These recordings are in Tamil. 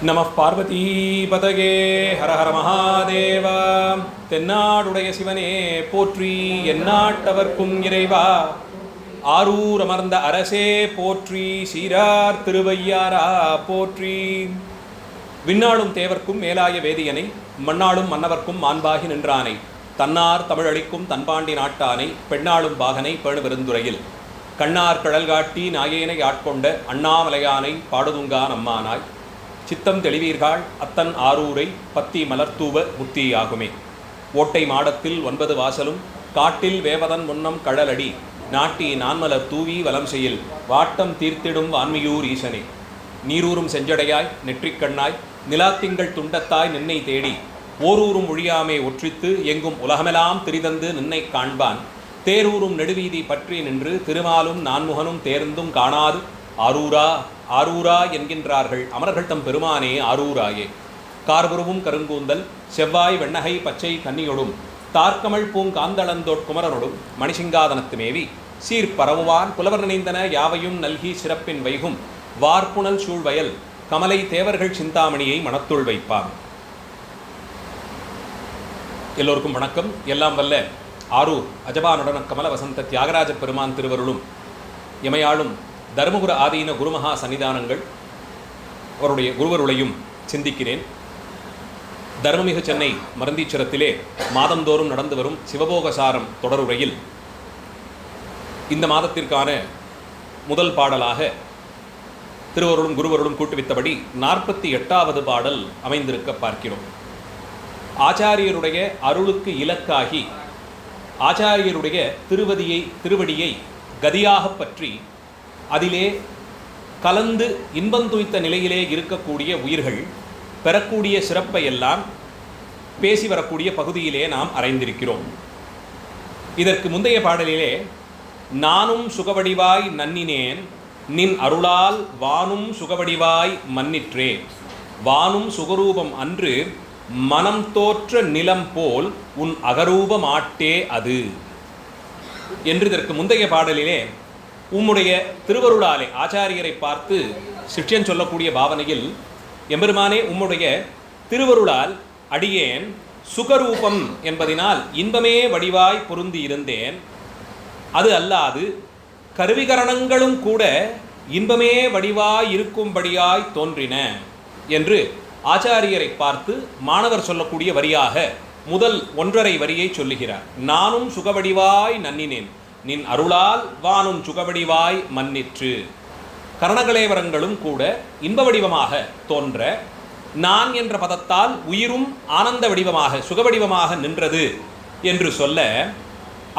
நம பார்வதீபதகே ஹர ஹர மகாதேவா. தென்னாடுடைய சிவனே போற்றி, எந்நாட்டவர்க்கும் இறைவா. ஆரூர் அமர்ந்த அரசே போற்றி, சீரார் திருவையாரா போற்றி. விண்ணாளும் தேவர்க்கும் மேலாய வேதியனை, மண்ணாளும் மன்னவர்க்கும் மாண்பாகி நின்றானை, தன்னார் தமிழளிக்கும் தன்பாண்டி நாட்டானை, பெண்ணாளும் பாகனை பேணுபெருந்துறையில் கண்ணார் கடல் காட்டி நாயேனை ஆட்கொண்ட அண்ணாமலையானை பாடுதுங்கா நம்மானாய். சித்தம் தெளிவீர்கள் அத்தன் ஆரூரை பத்தி மலர்த்தூவ முத்தியாகுமே. ஓட்டை மாடத்தில் 9 வாசலும் காட்டில் வேவதன் முன்னம் கழலடி நாட்டி நான்மலர் தூவி வலம் செய்யில் வாட்டம் தீர்த்திடும் வான்மியூர் ஈசனே. நீரூரும் செஞ்சடையாய் நெற்றிக்கண்ணாய் நிலாத்திங்கள் துண்டத்தாய் நின்னை தேடி ஓரூரும் ஒழியாமே ஒற்றித்து எங்கும் உலகமெல்லாம் திரிதந்து நின்னை காண்பான். தேரூரும் நெடுவீதி பற்றி நின்று திருமாலும் நான்முகனும் தேர்ந்தும் காணாது ஆரூரா ஆரூரா என்கின்றார்கள் அமரர்கள் தம் பெருமானே ஆரூராயே. கார்புருவும் கருங்கூந்தல் செவ்வாய் வெண்ணகை பச்சை கன்னியொடும் தார்கமள் பூங்காந்தளந்தோட் குமரனொடும் மணிசிங்காதனத்து மேவி சீர் பரவுவான் புலவர் நினைந்தன யாவையும் நல்கி சிறப்பின் வைகும் வார்ப்புணல் சூழ்வயல் கமலை தேவர்கள் சிந்தாமணியை மனத்துள் வைப்பான். எல்லோருக்கும் வணக்கம். எல்லாம் வல்ல ஆரூர் அஜபானுடன் கமல வசந்த தியாகராஜ பெருமான் திருவருளும் எமையாளும் தருமபுர ஆதீன குருமகா சன்னிதானங்கள் அவருடைய குருவருளையும் சிந்திக்கிறேன். தர்மமிகு சென்னை மருந்தீச்சரத்திலே மாதந்தோறும் நடந்து வரும் சிவபோகசாரம் தொடருரையில் இந்த மாதத்திற்கான முதல் பாடலாக திருவருளும் குருவருளும் கூட்டுவித்தபடி 48வது பாடல் அமைந்திருக்க பார்க்கிறோம். ஆச்சாரியருடைய அருளுக்கு இலக்காகி ஆச்சாரியருடைய திருவடியை கதியாக பற்றி அதிலே கலந்து இன்பம் துய்த்த நிலையிலே இருக்கக்கூடிய உயிர்கள் பெறக்கூடிய சிறப்பை எல்லாம் பேசி வரக்கூடிய பகுதியிலே நாம் அறிந்திருக்கிறோம். இதற்கு முந்தைய பாடலிலே நானும் சுகவடிவாய் நன்னினேன் நின் அருளால் வானும் சுகவடிவாய் மன்னிற்றே வானும் சுகரூபம் அன்று மனம் தோற்ற நிலம் போல் உன் அகரூபமாட்டே அது என்று இதற்கு முந்தைய பாடலிலே உம்முடைய திருவருளாலே ஆச்சாரியரை பார்த்து சிஷ்யன் சொல்லக்கூடிய பாவனையில் எம்பெருமானே உம்முடைய திருவருளால் அடியேன் சுகரூபம் என்பதினால் இன்பமே வடிவாய் பொருந்தி இருந்தேன். அது அல்லாது கருவிகரணங்களும் கூட இன்பமே வடிவாய் இருக்கும்படியாய் தோன்றின என்று ஆச்சாரியரை பார்த்து மாணவர் சொல்லக்கூடிய வரியாக முதல் 1.5 வரியை சொல்லுகிறார். நானும் சுகவடிவாய் நன்னினேன் நின் அருளால் வானும் சுகவடிவாய் மன்னிற்று. கரணகலேவரங்களும் கூட இன்ப வடிவமாக தோன்ற நான் என்ற பதத்தால் உயிரும் ஆனந்த வடிவமாக சுகவடிவமாக நின்றது என்று சொல்ல,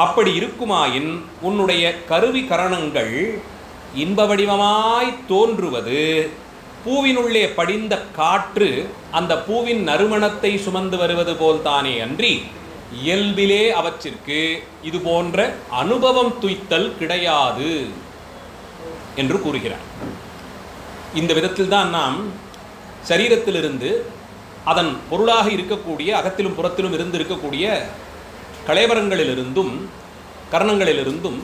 அப்படி இருக்குமாயின் உன்னுடைய கருவி கரணங்கள் இன்ப வடிவமாய் தோன்றுவது பூவினுள்ளே படிந்த காற்று அந்த பூவின் நறுமணத்தை சுமந்து வருவது போல்தானே அன்றி இயல்பிலே அவற்றிற்கு இது போன்ற அனுபவம் துய்த்தல் கிடையாது என்று கூறுகிறார். இந்த விதத்தில் தான் நாம் சரீரத்திலிருந்து அதன் பொருளாக இருக்கக்கூடிய அகத்திலும் புறத்திலும் இருந்து இருக்கக்கூடிய கலேவரங்களிலிருந்தும் கரணங்களிலிருந்தும்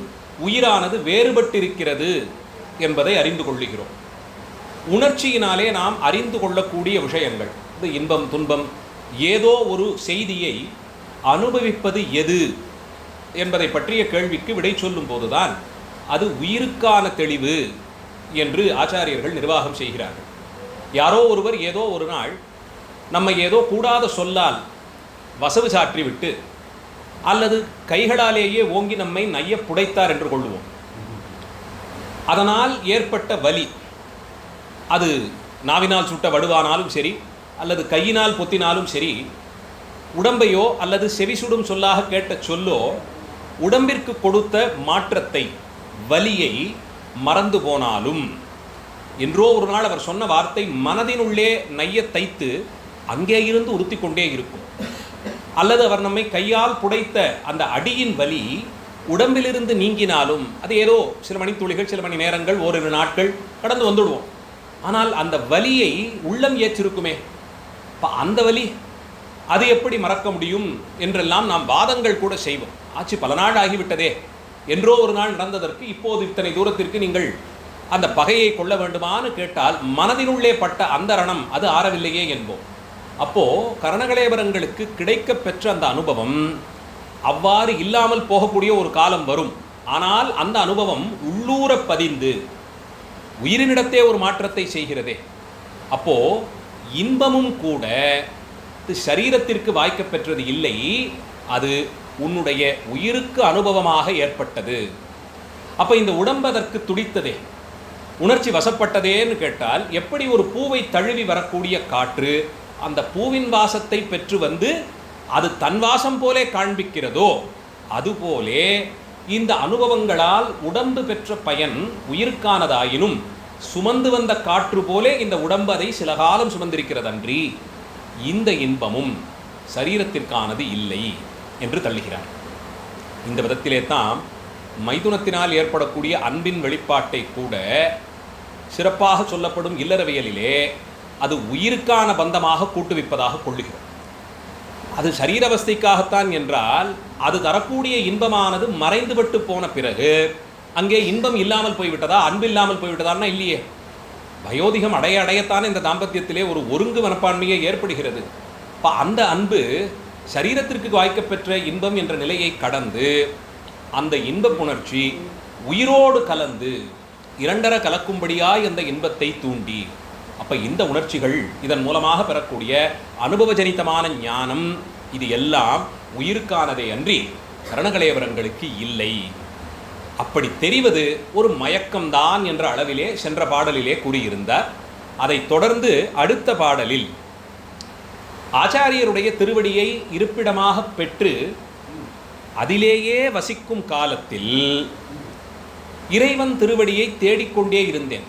உயிரானது வேறுபட்டிருக்கிறது என்பதை அறிந்து கொள்ளுகிறோம். உணர்ச்சியினாலே நாம் அறிந்து கொள்ளக்கூடிய விஷயங்கள், இது இன்பம் துன்பம், ஏதோ ஒரு செய்தியை அனுபவிப்பது எது என்பதை பற்றிய கேள்விக்கு விடை சொல்லும் போதுதான் அது உயிருக்கான தெளிவு என்று ஆச்சாரியர்கள் நிர்வாகம் செய்கிறார்கள். யாரோ ஒருவர் ஏதோ ஒரு நாள் நம்மை ஏதோ கூடாத சொல்லால் வசவு சாற்றிவிட்டு அல்லது கைகளாலேயே ஓங்கி நம்மை நைய புடைத்தார் என்று கொள்வோம். அதனால் ஏற்பட்ட வலி, அது நாவினால் சுட்ட வடுவானாலும் சரி அல்லது கையினால் பொத்தினாலும் சரி, உடம்பையோ அல்லது செவிசுடும் சொல்லாக கேட்ட சொல்லோ உடம்பிற்கு கொடுத்த மாற்றத்தை வலியை மறந்து போனாலும் என்றோ ஒரு நாள் அவர் சொன்ன வார்த்தை மனதினுள்ளே நைய தைத்து அங்கே இருந்து உறுத்தி கொண்டே இருக்கும். அல்லது அவர் நம்மை கையால் புடைத்த அந்த அடியின் வலி உடம்பிலிருந்து நீங்கினாலும் அது ஏதோ சில மணித்துளிகள், சில மணி நேரங்கள், ஓரிரு நாட்கள் கடந்து வந்துடுவோம். ஆனால் அந்த வலியை உள்ளம் ஏற்றிருக்குமே, அந்த வலி அது எப்படி மறக்க முடியும் என்றெல்லாம் நாம் வாதங்கள் கூட செய்வோம். ஆச்சு பல நாள் ஆகிவிட்டதே, என்றோ ஒரு நாள் நடந்ததற்கு இப்போது இத்தனை தூரத்திற்கு நீங்கள் அந்த பகையை கொள்ள வேண்டுமான்னு கேட்டால் மனதினுள்ளே பட்ட அந்த ரணம் அது ஆறவில்லையே என்போம். அப்போது கரணகலேபரங்களுக்கு கிடைக்க பெற்ற அந்த அனுபவம் அவ்வாறு இல்லாமல் போகக்கூடிய ஒரு காலம் வரும். ஆனால் அந்த அனுபவம் உள்ளூர பதிந்து உயிரினிடத்தே ஒரு மாற்றத்தை செய்கிறதே. அப்போது இன்பமும் கூட சரீரத்திற்கு வாய்க்க பெற்றது இல்லை, அது உன்னுடைய உயிருக்கு அனுபவமாக ஏற்பட்டது. அப்போ இந்த உடம்பு அதற்கு துடித்ததே, உணர்ச்சி வசப்பட்டதேன்னு கேட்டால், எப்படி ஒரு பூவை தழுவி வரக்கூடிய காற்று அந்த பூவின் வாசத்தை பெற்று வந்து அது தன் வாசம் போலே காண்பிக்கிறதோ, அதுபோலே இந்த அனுபவங்களால் உடம்பு பெற்ற பயன் உயிருக்கானதாயினும் சுமந்து வந்த காற்று போலே இந்த உடம்பு அதை சில காலம் சுமந்திருக்கிறதன்றி இந்த இன்பமும் சரீரத்திற்கானது இல்லை என்று தள்ளுகிறார். இந்த விதத்திலே தான் மைதுனத்தினால் ஏற்படக்கூடிய அன்பின் வெளிப்பாட்டை கூட சிறப்பாக சொல்லப்படும் இல்லறவியலிலே அது உயிருக்கான பந்தமாக கூட்டுவிப்பதாக கொள்ளுகிறோம். அது சரீரவஸ்தைக்காகத்தான் என்றால் அது தரக்கூடிய இன்பமானது மறைந்துபட்டு போன பிறகு அங்கே இன்பம் இல்லாமல் போய்விட்டதா, அன்பு இல்லாமல் போய்விட்டதான்னா இல்லையே. வயோதிகம் அடையத்தானே இந்த தாம்பத்தியத்திலே ஒரு ஒருங்கு மனப்பான்மையை ஏற்படுகிறது. இப்போ அந்த அன்பு சரீரத்திற்கு வாய்க்கப்பெற்ற இன்பம் என்ற நிலையை கடந்து அந்த இன்ப புணர்ச்சி உயிரோடு கலந்து இரண்டர கலக்கும்படியாய் அந்த இன்பத்தை தூண்டி, அப்போ இந்த உணர்ச்சிகள் இதன் மூலமாக பெறக்கூடிய அனுபவஜனிதமான ஞானம் இது எல்லாம் உயிருக்கானதே அன்றி கரணகலேபரங்களுக்கு இல்லை. அப்படி தெரிவது ஒரு மயக்கம்தான் என்ற அளவிலே சென்ற பாடலிலே கூறியிருந்தார். அதை தொடர்ந்து அடுத்த பாடலில் ஆச்சாரியருடைய திருவடியை இருப்பிடமாக பெற்று அதிலேயே வசிக்கும் காலத்தில் இறைவன் திருவடியை தேடிக்கொண்டே இருந்தேன்,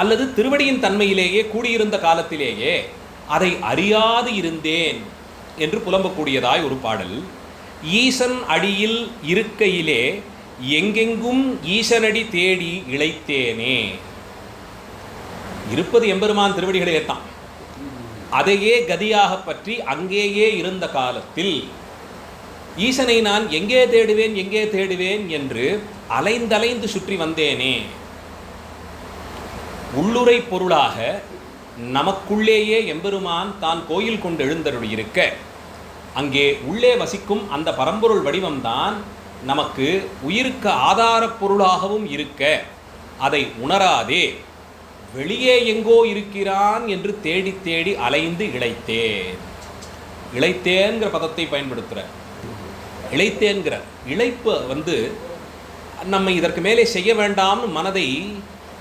அல்லது திருவடியின் தன்மையிலேயே கூடியிருந்த காலத்திலேயே அதை அறியாது இருந்தேன் என்று புலம்பக்கூடியதாய் ஒரு பாடல். ஈசன் அடியில் இருக்கையிலே எங்கெங்கும் ஈசனடி தேடி இளைத்தேனே. இருப்பது எம்பெருமான் திருவடிகளே தான், அதையே கதியாக பற்றி அங்கேயே இருந்த காலத்தில் ஈசனை நான் எங்கே தேடுவேன் என்று அலைந்தலைந்து சுற்றி வந்தேனே. உள்ளுரை பொருளாக நமக்குள்ளேயே எம்பெருமான் தான் கோயில் கொண்டு எழுந்தருளியிருக்க அங்கே உள்ளே வசிக்கும் அந்த பரம்பொருள் வடிவம்தான் நமக்கு உயிருக்கு ஆதாரப் பொருளாகவும் இருக்க அதை உணராதே வெளியே எங்கோ இருக்கிறான் என்று தேடி தேடி அலைந்து இளைத்தேன்கிற பதத்தை பயன்படுத்துகிறார். இளைத்தேன்கிற இளைப்பு நம்ம இதற்கு மேலே செய்ய வேண்டாம்னு மனதை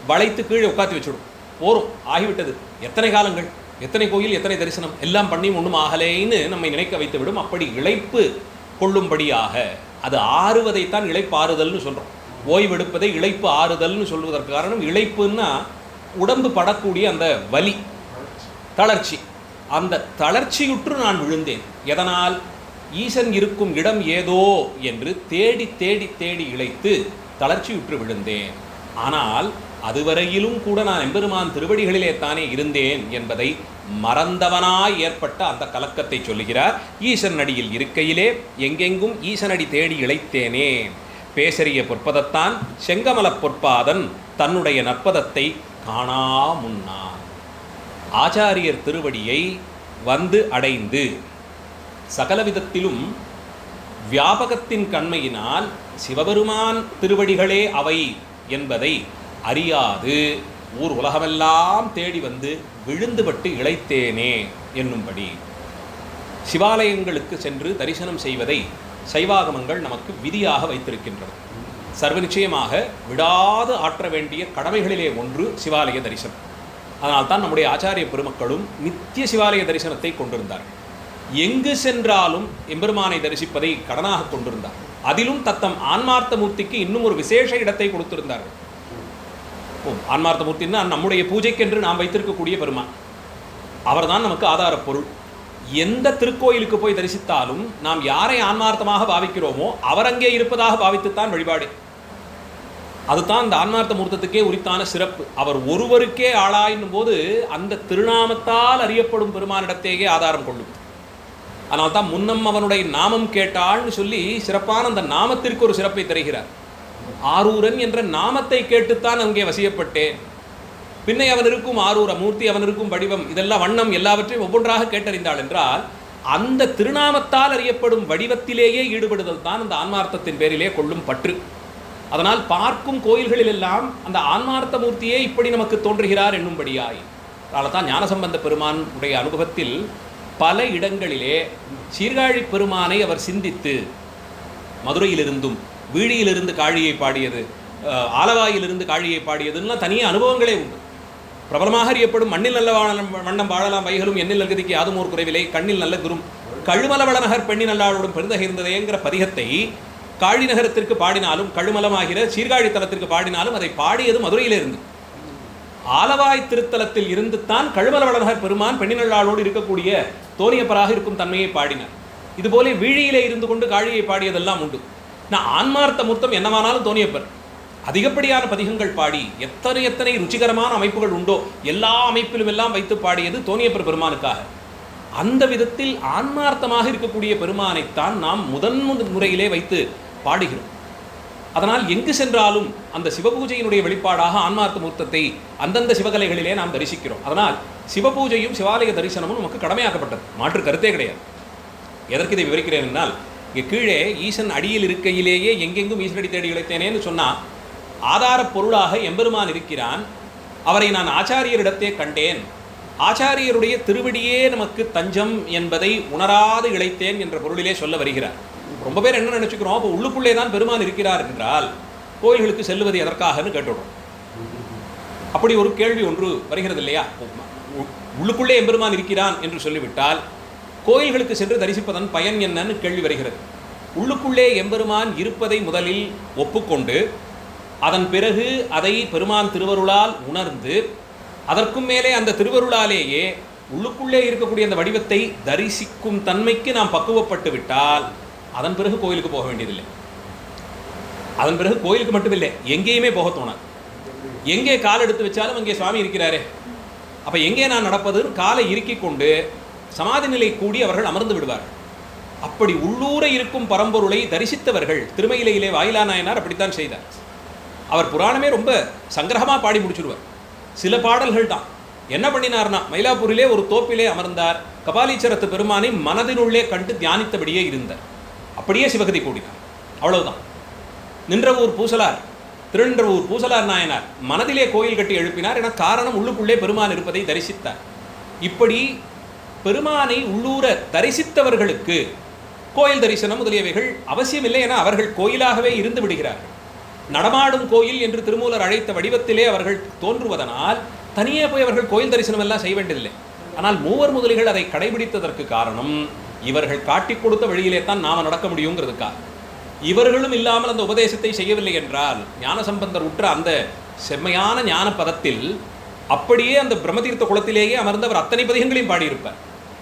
வளைத்து கீழே உட்காந்து வச்சுடும். போரும் ஆகிவிட்டது, எத்தனை காலங்கள், எத்தனை கோயில், எத்தனை தரிசனம் எல்லாம் பண்ணி ஒன்றும் ஆகலேன்னு நம்மை நினைக்க வைத்து விடும். அப்படி இளைப்பு கொள்ளும்படியாக அது ஆறுவதைத்தான் இளைப்பாறுதல்னு சொல்கிறோம். ஓய்வெடுப்பதை இளைப்பு ஆறுதல்னு சொல்வதற்கு காரணம், இளைப்புன்னா உடம்பு படக்கூடிய அந்த வலி, தளர்ச்சி. அந்த தளர்ச்சியுற்று நான் விழுந்தேன். எதனால்? ஈசன் இருக்கும் இடம் ஏதோ என்று தேடி தேடி தேடி இளைத்து தளர்ச்சியுற்று விழுந்தேன். ஆனால் அதுவரையிலும் கூட நான் எம்பெருமான் திருவடிகளிலே தானே இருந்தேன் என்பதை மறந்தவனாய் ஏற்பட்ட அந்த கலக்கத்தை சொல்லுகிறார். ஈசன் அடியில் இருக்கையிலே எங்கெங்கும் ஈசனடி தேடி இளைத்தேனே. பேசரிய பொற்பதத்தான் செங்கமலப் பொற்பாதன் தன்னுடைய நற்பதத்தை காணா முன்னான். ஆச்சாரியர் திருவடியை வந்து அடைந்து சகலவிதத்திலும் வியாபகத்தின் கண்மையினால் சிவபெருமான் திருவடிகளே அவை என்பதை அறியாது ஊர் உலகமெல்லாம் தேடி வந்து விழுந்துபட்டு இளைத்தேனே என்னும்படி சிவாலயங்களுக்கு சென்று தரிசனம் செய்வதை சைவாகமங்கள் நமக்கு விதியாக வைத்திருக்கின்றன. சர்வ நிச்சயமாக விடாது ஆற்ற வேண்டிய கடமைகளிலே ஒன்று சிவாலய தரிசனம். அதனால்தான் நம்முடைய ஆச்சாரிய பெருமக்களும் நித்திய சிவாலய தரிசனத்தை கொண்டிருந்தார்கள். எங்கு சென்றாலும் எம்பெருமானை தரிசிப்பதை கடனாக கொண்டிருந்தார். அதிலும் தத்தம் ஆன்மார்த்த மூர்த்திக்கு இன்னும் ஒரு விசேஷ இடத்தை கொடுத்திருந்தார்கள். ஆன்மார்த்த மூர்த்தின்னா நம்முடைய பூஜைக்கென்று நாம் வைத்திருக்கக்கூடிய பெருமான், அவர்தான் நமக்கு ஆதார பொருள். எந்த திருக்கோயிலுக்கு போய் தரிசித்தாலும் நாம் யாரை ஆன்மார்த்தமாக பாவிக்கிறோமோ அவர் அங்கே இருப்பதாக பாவித்துத்தான் வழிபாடு. அதுதான் இந்த ஆன்மார்த்த மூர்த்தத்துக்கே உரித்தான சிறப்பு. அவர் ஒருவருக்கே ஆளாயினும் போது அந்த திருநாமத்தால் அறியப்படும் பெருமானிடத்தேயே ஆதாரம் கொள்ளும். அதனால் தான் முன்னம் அவனுடைய நாமம் கேட்டாள்னு சொல்லி சிறப்பான அந்த நாமத்திற்கு ஒரு சிறப்பை தருகிறார். ஆரூரன் என்ற நாமத்தை கேட்டுத்தான் அங்கே வசியப்பட்டேன். பின்னை அவன் இருக்கும் ஆரூர மூர்த்தி, அவன் இருக்கும் வடிவம், இதெல்லாம் வண்ணம் எல்லாவற்றையும் ஒவ்வொன்றாக கேட்டறிந்தாள் என்றால் அந்த திருநாமத்தால் அறியப்படும் வடிவத்திலேயே ஈடுபடுதல் தான் அந்த ஆன்மார்த்தத்தின் பேரிலே கொள்ளும் பற்று. அதனால் பார்க்கும் கோயில்களிலெல்லாம் அந்த ஆன்மார்த்த மூர்த்தியே இப்படி நமக்கு தோன்றுகிறார் என்னும்படியாய். அதனால தான் ஞானசம்பந்த பெருமான் உடைய அனுபவத்தில் பல இடங்களிலே சீர்காழி பெருமானை அவர் சிந்தித்து, மதுரையிலிருந்தும் வீழியிலிருந்து காழியை பாடியது, ஆலவாயிலிருந்து காழியை பாடியதுன்னா தனியாக அனுபவங்களே உண்டு. பிரபலமாக அறியப்படும் மண்ணில் நல்ல வண்ணம் வாழலாம் வைகளும் எண்ணில் நல்கதிக்கு யாதுமோர் குறைவிலை கண்ணில் நல்ல குரும் கழுமல வளநகர் பெண்ணி நல்லாளோடும் பெருந்தகிர்ந்ததேங்கிற பதிகத்தை காழி நகரத்திற்கு பாடினாலும், கழுமலமாகிற சீர்காழி தலத்திற்கு பாடினாலும் அதை பாடியது மதுரையிலிருந்து. ஆலவாய் திருத்தலத்தில் இருந்து தான் கழுமல வளநகர் பெருமான் பெண்ணினல்லாளோடு இருக்கக்கூடிய தோணியப்பராக இருக்கும் தன்மையை பாடினார். இதுபோல வீழியிலே இருந்து கொண்டு காழியை பாடியதெல்லாம் உண்டு. நான் ஆன்மார்த்த மூர்த்தம் என்னவானாலும் தோணியப்பர் அதிகப்படியான பதிகங்கள் பாடி எத்தனை எத்தனை ருச்சிகரமான அமைப்புகள் உண்டோ எல்லா அமைப்பிலும் எல்லாம் வைத்து பாடியது தோணியப்பர் பெருமானுக்காக. அந்த விதத்தில் ஆன்மார்த்தமாக இருக்கக்கூடிய பெருமானைத்தான் நாம் முதன் முறையிலே வைத்து பாடுகிறோம். அதனால் எங்கு சென்றாலும் அந்த சிவபூஜையினுடைய வெளிப்பாடாக ஆன்மார்த்த மூர்த்தத்தை அந்தந்த சிவகலைகளிலே நாம் தரிசிக்கிறோம். அதனால் சிவபூஜையும் சிவாலய தரிசனமும் நமக்கு கடமையாக்கப்பட்டது, மாற்று கருத்தே கிடையாது. எதற்கு இதை விவரிக்கிறேன் என்றால், இங்கே கீழே ஈசன் அடியில் இருக்கையிலேயே எங்கெங்கும் ஈசனடி தேடி இழைத்தேனேன்னு சொன்னால் ஆதார பொருளாக எம்பெருமான் இருக்கிறான். அவரை நான் ஆச்சாரியரிடத்தே கண்டேன், ஆச்சாரியருடைய திருவடியே நமக்கு தஞ்சம் என்பதை உணராது இழைத்தேன் என்ற பொருளிலே சொல்ல வருகிறார். ரொம்ப பேர் என்ன நினச்சிக்கிறோம், அப்போ உள்ளுக்குள்ளே தான் பெருமான் இருக்கிறார் என்றால் கோயில்களுக்கு செல்வது எதற்காகன்னு கேட்டுவிடும். அப்படி ஒரு கேள்வி ஒன்று வருகிறது இல்லையா? உள்ளுக்குள்ளே எம்பெருமான் இருக்கிறான் என்று சொல்லிவிட்டால் கோயில்களுக்கு சென்று தரிசிப்பதன் பயன் என்னன்னு கேள்வி வருகிறது. உள்ளுக்குள்ளே எம்பெருமான் இருப்பதை முதலில் ஒப்புக்கொண்டு அதன் பிறகு அதை பெருமான் திருவருளால் உணர்ந்து அதற்கும் மேலே அந்த திருவருளாலேயே உள்ளுக்குள்ளே இருக்கக்கூடிய அந்த வடிவத்தை தரிசிக்கும் தன்மைக்கு நாம் பக்குவப்பட்டு விட்டால் அதன் பிறகு கோயிலுக்கு போக வேண்டியதில்லை. அதன் பிறகு கோயிலுக்கு மட்டுமில்லை, எங்கேயுமே போக தோணாது. எங்கே கால் எடுத்து வச்சாலும் அங்கே சுவாமி இருக்கிறாரே, அப்போ எங்கே நான் நடப்பதுன்னு காலை இறுக்கி கொண்டு சமாதி நிலை கூடி அவர்கள் அமர்ந்து விடுவார்கள். அப்படி உள்ளூர இருக்கும் பரம்பொருளை தரிசித்தவர்கள் திருமயிலையிலே வாயிலா நாயனார் அப்படித்தான் செய்தார். அவர் புராணமே ரொம்ப சங்கிரகமாக பாடி முடிச்சுடுவார். சில பாடல்கள் தான் என்ன பண்ணினார்னா, மயிலாப்பூரிலே ஒரு தோப்பிலே அமர்ந்தார், கபாலீச்சரத்து பெருமானை மனதினுள்ளே கண்டு தியானித்தபடியே இருந்தார். அப்படியே சிவகதி கூடினார், அவ்வளவுதான். நின்றவூர் பூசலார், திருநின்றவூர் பூசலார் நாயனார் மனதிலே கோயில் கட்டி எழுப்பினார். என காரணம் உள்ளுக்குள்ளே பெருமான் இருப்பதை தரிசித்தார். இப்படி பெருமானை உள்ளூர தரிசித்தவர்களுக்கு கோயில் தரிசனம் முதலியவைகள் அவசியமில்லை என அவர்கள் கோயிலாகவே இருந்து விடுகிறார்கள். நடமாடும் கோயில் என்று திருமூலர் அழைத்த வடிவத்திலே அவர்கள் தோன்றுவதனால் தனியே போய் அவர்கள் கோயில் தரிசனம் எல்லாம் செய்ய வேண்டியதில்லை. ஆனால் மூவர் முதலிகள் அதை கடைபிடித்ததற்கு காரணம் இவர்கள் காட்டிக் கொடுத்த வழியிலே தான் நாம் நடக்க முடியுங்கிறதுக்காக. இவர்களும் இல்லாமல் அந்த உபதேசத்தை செய்யவில்லை என்றால் ஞானசம்பந்தர் உற்ற அந்த செம்மையான ஞான பதத்தில் அப்படியே அந்த பிரம்மதீர்த்த குளத்திலேயே அமர்ந்தவர் அத்தனை பதிகங்களையும் பாடியிருப்பார்.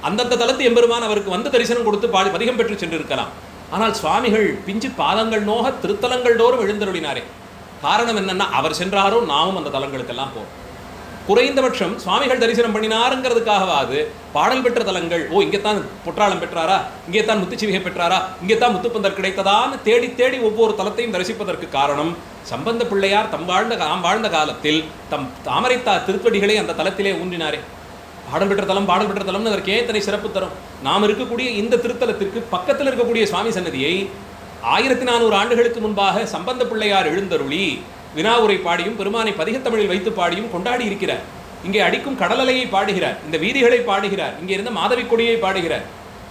அந்தந்த தலத்து எம்பெருமான் அவருக்கு வந்து தரிசனம் கொடுத்து பாடி பதிகம் பெற்று சென்றிருக்கலாம். ஆனால் சுவாமிகள் பிஞ்சு பாதங்கள் நோக திருத்தலங்கள் தோறும் எழுந்தருளினாரே. காரணம் என்னன்னா, அவர் சென்றாரோ நாமும் அந்த தலங்களுக்கெல்லாம் போகிறோம். குறைந்தபட்சம் சுவாமிகள் தரிசனம் பண்ணினாருங்கிறதுக்காகவாது பாடல் பெற்ற தலங்கள், ஓ இங்கே தான் பொற்றாளம் பெற்றாரா, இங்கே தான் முத்துச்சிவிகை பெற்றாரா, இங்கே தான் முத்துப்பந்தர் கிடைத்ததான்னு தேடி தேடி ஒவ்வொரு தலத்தையும் தரிசிப்பதற்கு காரணம் சம்பந்த பிள்ளையார் தாம் வாழ்ந்த காலத்தில் தம் தாமரைத்தா திருத்தடிகளை அந்த தலத்திலே ஊன்றினாரே. பாடல் பெற்ற தலம்னு அதற்கு ஏத்தனை சிறப்பு தரும். நாம் இருக்கக்கூடிய இந்த திருத்தலத்திற்கு பக்கத்தில் இருக்கக்கூடிய சுவாமி சன்னதியை 1400 ஆண்டுகளுக்கு முன்பாக சம்பந்த பிள்ளையார் எழுந்தருளி வினாவுரை பாடியும் பெருமானை பதிகத்தமிழில் வைத்து பாடியும் கொண்டாடி இருக்கிறார். இங்கே அடிக்கும் கடலலையை பாடுகிறார், இந்த வீதிகளை பாடுகிறார், இங்கே இருந்த மாதவி கொடியை பாடுகிறார்.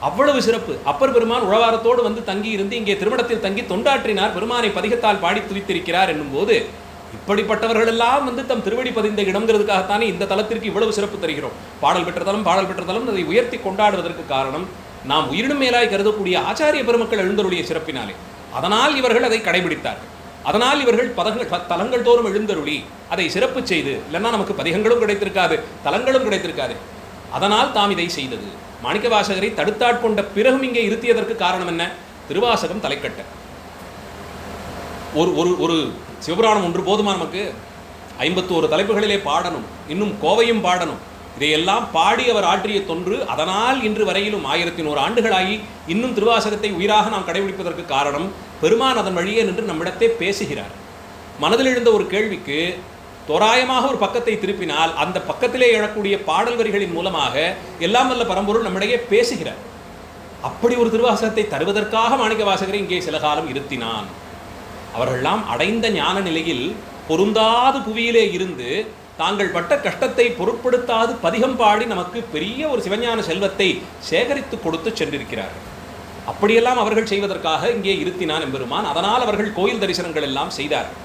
அவ்வளவு சிறப்பு. அப்பர் பெருமான் உழவாரத்தோடு வந்து தங்கி இருந்து இங்கே திருமணத்தில் தங்கி தொண்டாற்றினார், பெருமானை பதிகத்தால் பாடி துதித்திருக்கிறார் என்னும் போது இப்படிப்பட்டவர்கள் எல்லாம் வந்து தம் திருவடி பதிந்த இடம்ங்கிறதுக்காகத்தானே இந்த தலத்திற்கு இவ்வளவு சிறப்பு தருகிறோம். பாடல் பெற்ற தலம் அதை உயர்த்தி கொண்டாடுவதற்கு காரணம் நாம் உயிரினும் மேலாய் கருதக்கூடிய ஆச்சாரிய பெருமக்கள் எழுந்தருடைய சிறப்பினாலே. அதனால் இவர்கள் அதை கடைபிடித்தார்கள். அதனால் இவர்கள் தலங்கள் தோறும் எழுந்தருளி அதை சிறப்பு செய்து, இல்லைன்னா நமக்கு பதிகங்களும் கிடைத்திருக்காது, தலங்களும் கிடைத்திருக்காது. அதனால் தாம் இதை செய்தது. மாணிக்க வாசகரை தடுத்தாட்கொண்ட பிறகும் இங்கே இருத்தியதற்கு காரணம் என்ன? திருவாசகம் தலைக்கட்ட. ஒரு சிவபுராணம் ஒன்று போதுமா நமக்கு? 51 தலைப்புகளிலே பாடணும், இன்னும் கோவையும் பாடணும். இதையெல்லாம் பாடி அவர் ஆற்றிய தொன்று. அதனால் இன்று வரையிலும் 1100 ஆண்டுகளாகி இன்னும் திருவாசகத்தை உயிராக நாம் கடைபிடிப்பதற்கு காரணம் பெருமான் அதன் வழியே நின்று நம்மிடத்தே பேசுகிறார். மனதில் எழுந்த ஒரு கேள்விக்கு தோராயமாக ஒரு பக்கத்தை திருப்பினால் அந்த பக்கத்திலே எழக்கூடிய பாடல் வரிகளின் மூலமாக எல்லாம் வல்ல பரம்பொருள் நம்மிடையே பேசுகிறார். அப்படி ஒரு திருவாசகத்தை தருவதற்காக மாணிக்க வாசகரை இங்கே சில காலம் இருத்தினான். அவர்களெல்லாம் அடைந்த ஞான நிலையில் பொருந்தாது புவியிலே இருந்து தாங்கள் பட்ட கஷ்டத்தை பொருட்படுத்தாது பதிகம் பாடி நமக்கு பெரிய ஒரு சிவஞான செல்வத்தை சேகரித்து கொடுத்து சென்றிருக்கிறார்கள். அப்படியெல்லாம் அவர்கள் செய்வதற்காக இங்கே இருத்தினான் எம்பெருமான். அதனால் அவர்கள் கோயில் தரிசனங்கள் எல்லாம் செய்தார்கள்.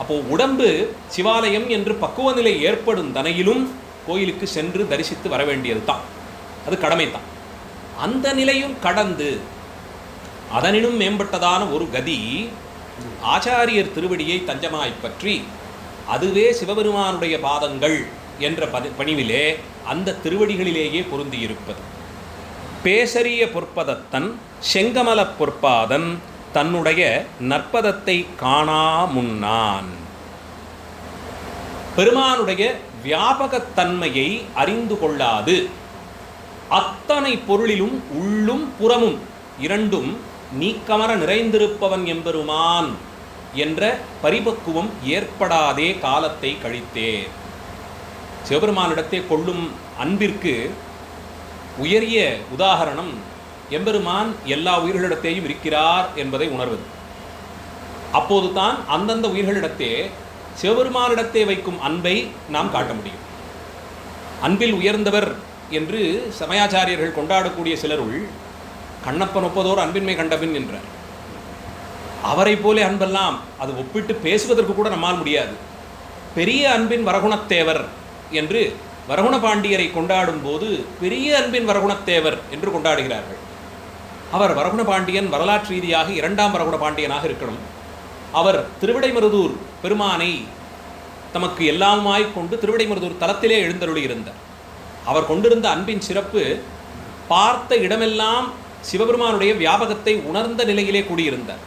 அப்போ உடம்பு சிவாலயம் என்று பக்குவ நிலை ஏற்படும் தனையிலும் கோயிலுக்கு சென்று தரிசித்து வர வேண்டியது தான், அது கடமை தான். அந்த நிலையும் கடந்து அதனினும் மேம்பட்டதான ஒரு கதி ஆச்சாரியர் திருவடியை தஞ்சமாய் பற்றி அதுவே சிவபெருமானுடைய பாதங்கள் என்ற பணிவிலே அந்த திருவடிகளிலேயே பொருந்தியிருப்பது. பேசரிய பொற்பதத்தன் செங்கமல பொற்பாதன் தன்னுடைய நற்பதத்தை காணா முன்னான். பெருமானுடைய வியாபகத்தன்மையை அறிந்து கொள்ளாது அத்தனை பொருளிலும் உள்ளும் புறமும் இரண்டும் நீக்கமர நிறைந்திருப்பவன் எம்பெருமான் என்ற பரிபக்குவம் ஏற்படாதே காலத்தை கழித்தே. சிவபெருமானிடத்தே கொள்ளும் அன்பிற்கு உயரிய உதாரணம் எம்பெருமான் எல்லா உயிர்களிடத்தேயும் இருக்கிறார் என்பதை உணர்வது. அப்போது தான் அந்தந்த உயிர்களிடத்தே சிவபெருமானிடத்தே வைக்கும் அன்பை நாம் காட்ட முடியும். அன்பில் உயர்ந்தவர் என்று சமயாச்சாரியர்கள் கொண்டாடக்கூடிய சிலருள் கண்ணப்பன் ஒப்பதோர் அன்பின்மை கண்டபின் என்றார். அவரை போலே அன்பெல்லாம் அது ஒப்பிட்டு பேசுவதற்கு கூட நம்மால் முடியாது. பெரிய அன்பின் வரகுணத்தேவர் என்று வரகுண பாண்டியரை கொண்டாடும் போது பெரிய அன்பின் வரகுணத்தேவர் என்று கொண்டாடுகிறார்கள். அவர் வரகுண பாண்டியன் வரலாற்று ரீதியாக இரண்டாம் வரகுண பாண்டியனாக இருக்கணும். அவர் திருவிடைமருதூர் பெருமானை தமக்கு எல்லாமாய் கொண்டு திருவிடைமருதூர் தலத்திலே எழுந்தருளி இருந்தார். அவர் கொண்டிருந்த அன்பின் சிறப்பு பார்த்த இடமெல்லாம் சிவபெருமானுடைய வியாபகத்தை உணர்ந்த நிலையிலே கூடியிருந்தார்.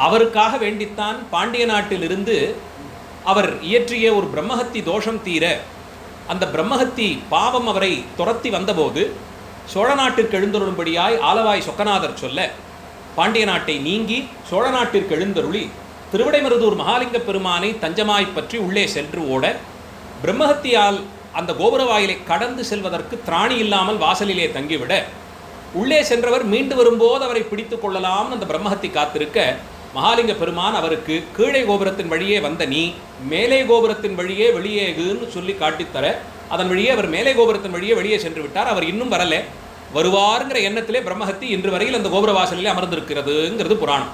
அவருக்காக வேண்டித்தான் பாண்டிய நாட்டிலிருந்து அவர் இயற்றிய ஒரு பிரம்மஹத்தி தோஷம் தீர அந்த பிரம்மஹத்தி பாவம் அவரை துரத்தி வந்தபோது சோழ நாட்டிற்கு எழுந்தருளும்படியாய் ஆலவாய் சொக்கநாதர் சொல்ல பாண்டிய நாட்டை நீங்கி சோழ நாட்டிற்கு எழுந்தருளி திருவிடைமருதூர் மகாலிங்க பெருமானை தஞ்சமாய் பற்றி உள்ளே சென்று ஓட பிரம்மஹத்தியால் அந்த கோபுர வாயிலை கடந்து செல்வதற்கு திராணி இல்லாமல் வாசலிலே தங்கிவிட உள்ளே சென்றவர் மீண்டு வரும்போது அவரை பிடித்து கொள்ளலாம் அந்த பிரம்மஹத்தி காத்திருக்க மகாலிங்க பெருமான் அவருக்கு கீழே கோபுரத்தின் வழியே வந்த நீ மேலே கோபுரத்தின் வழியே வெளியேகுன்னு சொல்லி காட்டித்தர அதன் வழியே அவர் மேலே கோபுரத்தின் வழியே வெளியே சென்று விட்டார். அவர் இன்னும் வரல, வருவாருங்கிற எண்ணத்திலே பிரம்மஹத்தி இன்று வரையில் அந்த கோபுர வாசலிலே அமர்ந்திருக்கிறதுங்கிறது புராணம்.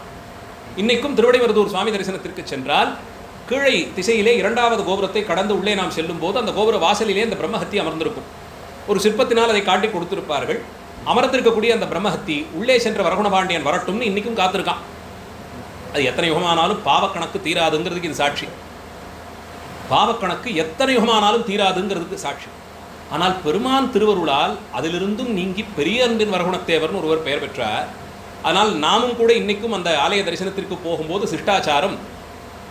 இன்னைக்கும் திருவிடைமருதூர் சுவாமி தரிசனத்திற்கு சென்றால் கீழே திசையிலே இரண்டாவது கோபுரத்தை கடந்து உள்ளே நாம் செல்லும் போது அந்த கோபுர வாசலிலே அந்த பிரம்மஹத்தி அமர்ந்திருக்கும். ஒரு சிற்பத்தினால் அதை காட்டி கொடுத்திருப்பார்கள். அமர்ந்திருக்கக்கூடிய அந்த பிரம்மஹத்தி உள்ளே சென்ற வரகுண பாண்டியன் வரட்டும்னு இன்னைக்கும் காத்திருக்கான். அது எத்தனை யுகமானாலும் பாவக்கணக்கு தீராதுங்கிறதுக்கு இது சாட்சி. பாவக்கணக்கு எத்தனை யுகமானாலும் தீராதுங்கிறதுக்கு சாட்சி. ஆனால் பெருமான் திருவருளால் அதிலிருந்தும் நீங்கி பெரிய அன்பின் வரகுணத்தேவர்னு ஒருவர் பெயர் பெற்றார். அதனால் நாமும் கூட இன்னைக்கும் அந்த ஆலய தரிசனத்திற்கு போகும்போது சிஷ்டாச்சாரம்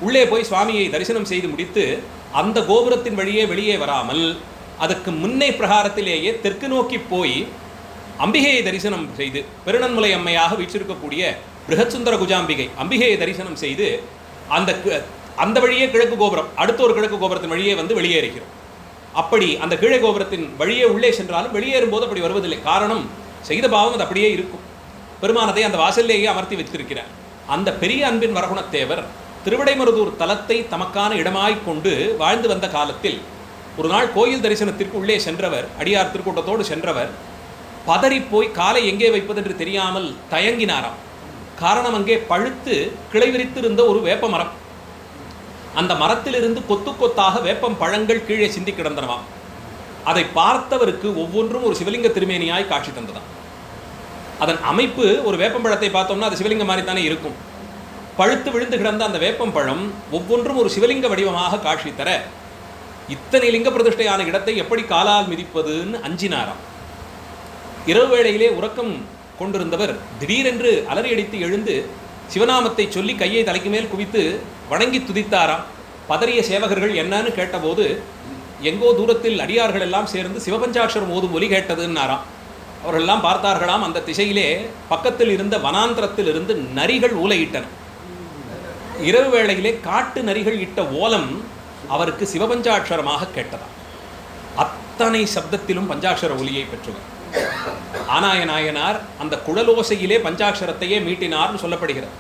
உள்ளே போய் சுவாமியை தரிசனம் செய்து முடித்து அந்த கோபுரத்தின் வழியே வெளியே வராமல் அதுக்கு முன்னே பிரகாரத்திலேயே தெற்கு நோக்கி போய் அம்பிகையை தரிசனம் செய்து பெருநன்முலை அம்மையாக வீற்றிருக்கக்கூடிய பிருகத்சுந்தர குஜாம்பிகை அம்பிகையை தரிசனம் செய்து அந்த வழியே கிழக்கு கோபுரம் அடுத்த ஒரு கிழக்கு கோபுரத்தின் வழியே வந்து வெளியேறுகிறோம். அப்படி அந்த கீழே கோபுரத்தின் வழியே உள்ளே சென்றாலும் வெளியேறும் போது அப்படி வருவதில்லை. காரணம், செய்த பாவம் அது அப்படியே இருக்கும். பெருமானதை அந்த வாசலிலேயே அமர்த்தி வைத்திருக்கிறார். அந்த பெரிய அன்பின் வரகுணத்தேவர் திருவிடைமருதூர் தலத்தை தமக்கான இடமாய் கொண்டு வாழ்ந்து வந்த காலத்தில் ஒரு நாள் கோயில் தரிசனத்திற்கு உள்ளே சென்றவர், அடியார் திருக்கூட்டத்தோடு சென்றவர் பதறி போய் காலை எங்கே வைப்பதென்று தெரியாமல் தயங்கினாராம். காரணம், அங்கே பழுத்து கிளை விரித்திருந்த ஒரு வேப்ப மரம். அந்த மரத்திலிருந்து கொத்து கொத்தாக வேப்பம் பழங்கள் கீழே சிந்தி கிடந்தனவாம். அதை பார்த்தவருக்கு ஒவ்வொன்றும் ஒரு சிவலிங்க திருமேனியாய் காட்சி தந்ததாம். அதன் அமைப்பு ஒரு வேப்பம்பழத்தை பார்த்தோம்னா அது சிவலிங்கம் மாதிரி தானே இருக்கும். பழுத்து விழுந்து கிடந்த அந்த வேப்பம் பழம் ஒவ்வொன்றும் ஒரு சிவலிங்க வடிவமாக காட்சி தர இத்தனை லிங்க பிரதிஷ்டையான இடத்தை எப்படி காலால் மிதிப்பதுன்னு அஞ்சினாராம். இரவு வேளையிலே உறக்கம் கொண்டிருந்தவர் திடீரென்று அலறியடித்து எழுந்து சிவநாமத்தை சொல்லி கையை தலைக்கு மேல் குவித்து வணங்கி துதித்தாராம். பதறிய சேவகர்கள் என்னன்னு கேட்டபோது எங்கோ தூரத்தில் அடியார்கள் எல்லாம் சேர்ந்து சிவபஞ்சாட்சரம் ஓதும் ஒலி கேட்டதுன்னாராம். அவர்களெல்லாம் பார்த்தார்களாம், அந்த திசையிலே பக்கத்தில் இருந்த வனாந்திரத்தில் இருந்து நரிகள் ஊலையிட்டன. இரவு வேளையிலே காட்டு நரிகள் இட்ட ஓலம் அவருக்கு சிவபஞ்சாட்சரமாக கேட்டதாம். அத்தனை சப்தத்திலும் பஞ்சாட்சர ஒலியை பெற்றவர் ஆனாய நாயனார் அந்த குழலோசையிலே பஞ்சாட்சரத்தையே மீட்டினார்னு சொல்லப்படுகிறது.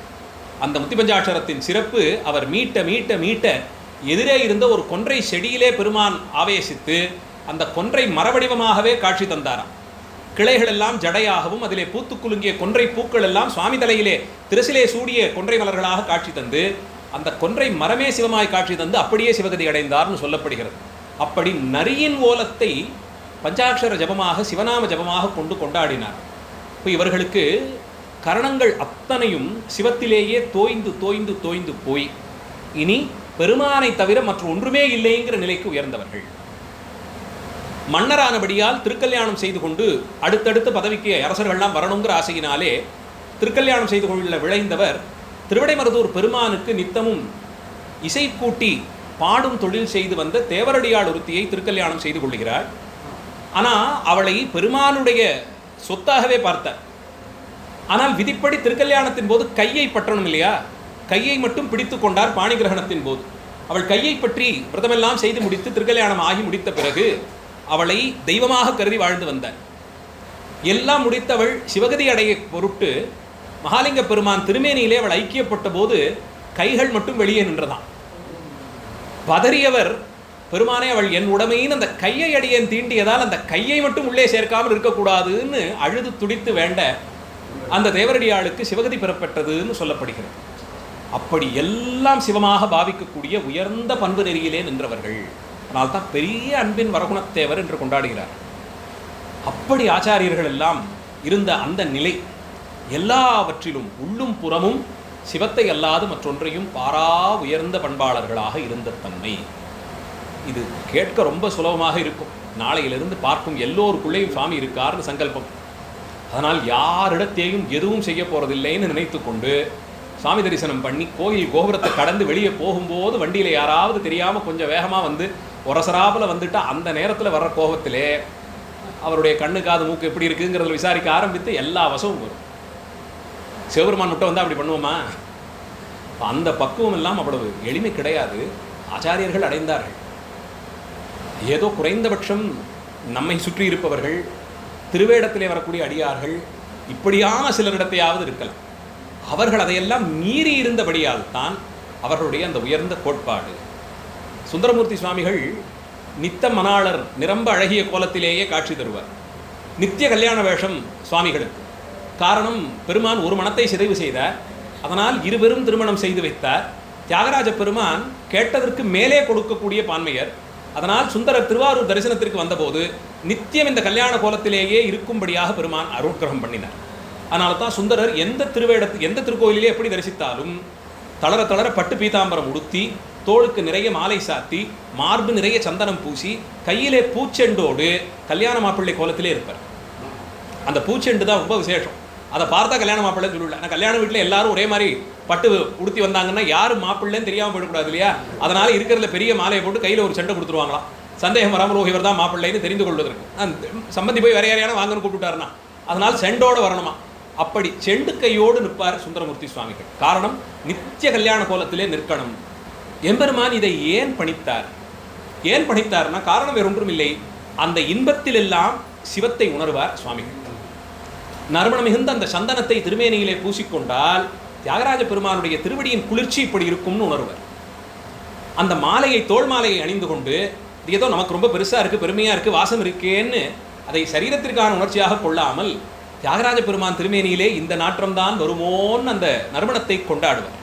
அந்த முத்தி பஞ்சாட்சரத்தின் சிறப்பு, அவர் மீட்ட மீட்ட மீட்ட எதிரே இருந்த ஒரு கொன்றை செடியிலே பெருமான் ஆவேசித்து அந்த கொன்றை மரவடிவமாகவே காட்சி தந்தாராம். கிளைகள் எல்லாம் ஜடையாகவும் அதிலே பூத்து குலுங்கிய கொன்றை பூக்கள் எல்லாம் சுவாமி தலையிலே திருசிலே சூடிய கொன்றை மலர்களாக காட்சி தந்து அந்த கொன்றை மரமே சிவமாய் காட்சி தந்து அப்படியே சிவகதி அடைந்தார்னு சொல்லப்படுகிறது. அப்படி நரியின் ஓலத்தை பஞ்சாட்சர ஜபமாக சிவநாம ஜபமாக கொண்டு கொண்டாடினார். இப்போ இவர்களுக்கு கரணங்கள் அத்தனையும் சிவத்திலேயே தோய்ந்து தோய்ந்து தோய்ந்து போய் இனி பெருமானை தவிர மற்ற ஒன்றுமே இல்லைங்கிற நிலைக்கு உயர்ந்தவர்கள். மன்னரானபடியால் திருக்கல்யாணம் செய்து கொண்டு அடுத்தடுத்த பதவிக்கு அரசர்கள்லாம் வரணுங்கிற ஆசையினாலே திருக்கல்யாணம் செய்து கொள்ள விளைந்தவர் திருவிடைமருதூர் பெருமானுக்கு நித்தமும் இசை கூட்டி பாடும் தொழில் செய்து வந்த தேவரடியாள் ஒருத்தியை திருக்கல்யாணம் செய்து கொள்கிறார். ஆனால் அவளை பெருமானுடைய சொத்தாகவே பார்த்தார். ஆனால் விதிப்படி திருக்கல்யாணத்தின் போது கையை பற்றணும் இல்லையா, கையை மட்டும் பிடித்து கொண்டார். பாணி கிரகணத்தின் போது அவள் கையை பற்றி விரதமெல்லாம் செய்து முடித்து திருக்கல்யாணம் ஆகி முடித்த பிறகு அவளை தெய்வமாக கருதி வாழ்ந்து வந்தார். எல்லாம் முடித்தவள் சிவகதி அடைய பொருட்டு மகாலிங்க பெருமான் திருமேனியிலே அவள் ஐக்கியப்பட்ட போது கைகள் மட்டும் வெளியே நின்றதாம். பதறியவர் பெருமானே, அவள் என் உடமையின் அந்த கையை அடியேன் தீண்டியதால் அந்த கையை மட்டும் உள்ளே சேர்க்காமல் இருக்கக்கூடாதுன்னு அழுது துடித்து வேண்ட அந்த தேவரடியாளுக்கு சிவகதி பெறப்பட்டதுன்னு சொல்லப்படுகிறது. அப்படி எல்லாம் சிவமாக பாவிக்கக்கூடிய உயர்ந்த பண்பு நெறியிலே நின்றவர்கள். அதனால்தான் பெரிய அன்பின் வரகுணத்தேவர் என்று கொண்டாடுகிறார். அப்படி ஆச்சாரியர்கள் எல்லாம் இருந்த அந்த நிலை, எல்லாவற்றிலும் உள்ளும் புறமும் சிவத்தை அல்லாது மற்றொன்றையும் பாரா உயர்ந்த பண்பாளர்களாக இருந்த தன்மை. இது கேட்க ரொம்ப சுலபமாக இருக்கும். நாளையிலிருந்து பார்க்கும் எல்லோருக்குள்ளேயும் சுவாமி இருக்கார்னு சங்கல்பம். அதனால் யாரிடத்தையும் எதுவும் செய்ய போகிறதில்லைன்னு நினைத்து கொண்டு சுவாமி தரிசனம் பண்ணி கோயில் கோபுரத்தை கடந்து வெளியே போகும்போது வண்டியில் யாராவது தெரியாமல் கொஞ்சம் வேகமாக வந்து ஒரசராப்பில் வந்துட்டா அந்த நேரத்தில் வர்ற கோபத்திலே அவருடைய கண்ணு காது மூக்கு எப்படி இருக்குங்கிறத விசாரிக்க ஆரம்பித்து எல்லா வசமும் வரும். சிவபெருமான் மட்டும் வந்தால் அப்படி பண்ணுவோமா? அந்த பக்குவம் எல்லாம் அவ்வளவு எளிமை கிடையாது. ஆச்சாரியர்கள் அடைந்தார்கள். ஏதோ குறைந்தபட்சம் நம்மை சுற்றி இருப்பவர்கள், திருவேடத்திலே வரக்கூடிய அடியார்கள், இப்படியான சிலரிடத்தையாவது இருக்கலாம். அவர்கள் அதையெல்லாம் மீறி இருந்தபடியால் தான் அவர்களுடைய அந்த உயர்ந்த கோட்பாடு. சுந்தரமூர்த்தி சுவாமிகள் நித்த மணாளர் நிரம்ப அழகிய கோலத்திலேயே காட்சி தருவார். நித்திய கல்யாண வேஷம் சுவாமிகளுக்கு. காரணம், பெருமான் ஒரு மனத்தை சிதைவு செய்தார். அதனால் இருவரும் திருமணம் செய்து வைத்தார். தியாகராஜ பெருமான் கேட்டதற்கு மேலே கொடுக்கக்கூடிய பான்மையர். அதனால் சுந்தரர் திருவாரூர் தரிசனத்திற்கு வந்தபோது நித்தியம் இந்த கல்யாண கோலத்திலேயே இருக்கும்படியாக பெருமான் அருட்கிரகம் பண்ணினார். அதனால தான் சுந்தரர் எந்த திருக்கோயிலே எப்படி தரிசித்தாலும் தளர தளர பட்டு பீதாம்பரம் உடுத்தி, தோளுக்கு நிறைய மாலை சாத்தி, மார்பு நிறைய சந்தனம் பூசி, கையிலே பூச்செண்டோடு கல்யாண மாப்பிள்ளை கோலத்திலே இருப்பார். அந்த பூச்செண்டு தான் ரொம்ப விசேஷம். அதை பார்த்தா கல்யாண மாப்பிள்ளைன்னு சொல்லல. ஆனால் கல்யாண வீட்டில் எல்லாரும் ஒரே மாதிரி பட்டு உடுத்தி வந்தாங்கன்னா யாரும் மாப்பிள்ளைன்னு தெரியாமல் போயிடக்கூடாது இல்லையா? அதனால் இருக்கிறதுல பெரிய மாலையை போட்டு கையில் ஒரு செண்டை கொடுத்துருவாங்களாம். சந்தேகம் வராமல் இவர் தான் மாப்பிள்ளைன்னு தெரிந்து கொள்வதற்கு. சம்பந்தி போய் வேற யாரையான வாங்கன்னு கூப்பிட்டுட்டாருன்னா அதனால் செண்டோடு வரணுமா. அப்படி செண்டு கையோடு நிற்பார் சுந்தரமூர்த்தி சுவாமிகள். காரணம், நித்திய கல்யாண கோலத்திலே நிற்கணும். எம்பெருமான் இதை ஏன் பணித்தார்? ஏன் பணித்தார்னா காரணம் வேறு ஒன்றும் இல்லை. அந்த இன்பத்தில் எல்லாம் சிவத்தை உணர்வார் சுவாமிகள். நறுமணம் மிகுந்த அந்த சந்தனத்தை திருமேனியிலே பூசிக்கொண்டால் தியாகராஜ பெருமானுடைய திருவடியின் குளிர்ச்சி இப்படி இருக்கும்னு உணர்வார். அந்த மாலையை, தோல் மாலையை அணிந்து கொண்டு இது ஏதோ நமக்கு ரொம்ப பெருசாக இருக்குது, பெருமையாக இருக்குது, வாசம் இருக்கேன்னு அதை சரீரத்திற்கான உணர்ச்சியாக கொள்ளாமல் தியாகராஜ பெருமான் திருமேனியிலே இந்த நாற்றம்தான் வருமோன்னு அந்த நறுமணத்தை கொண்டாடுவார்.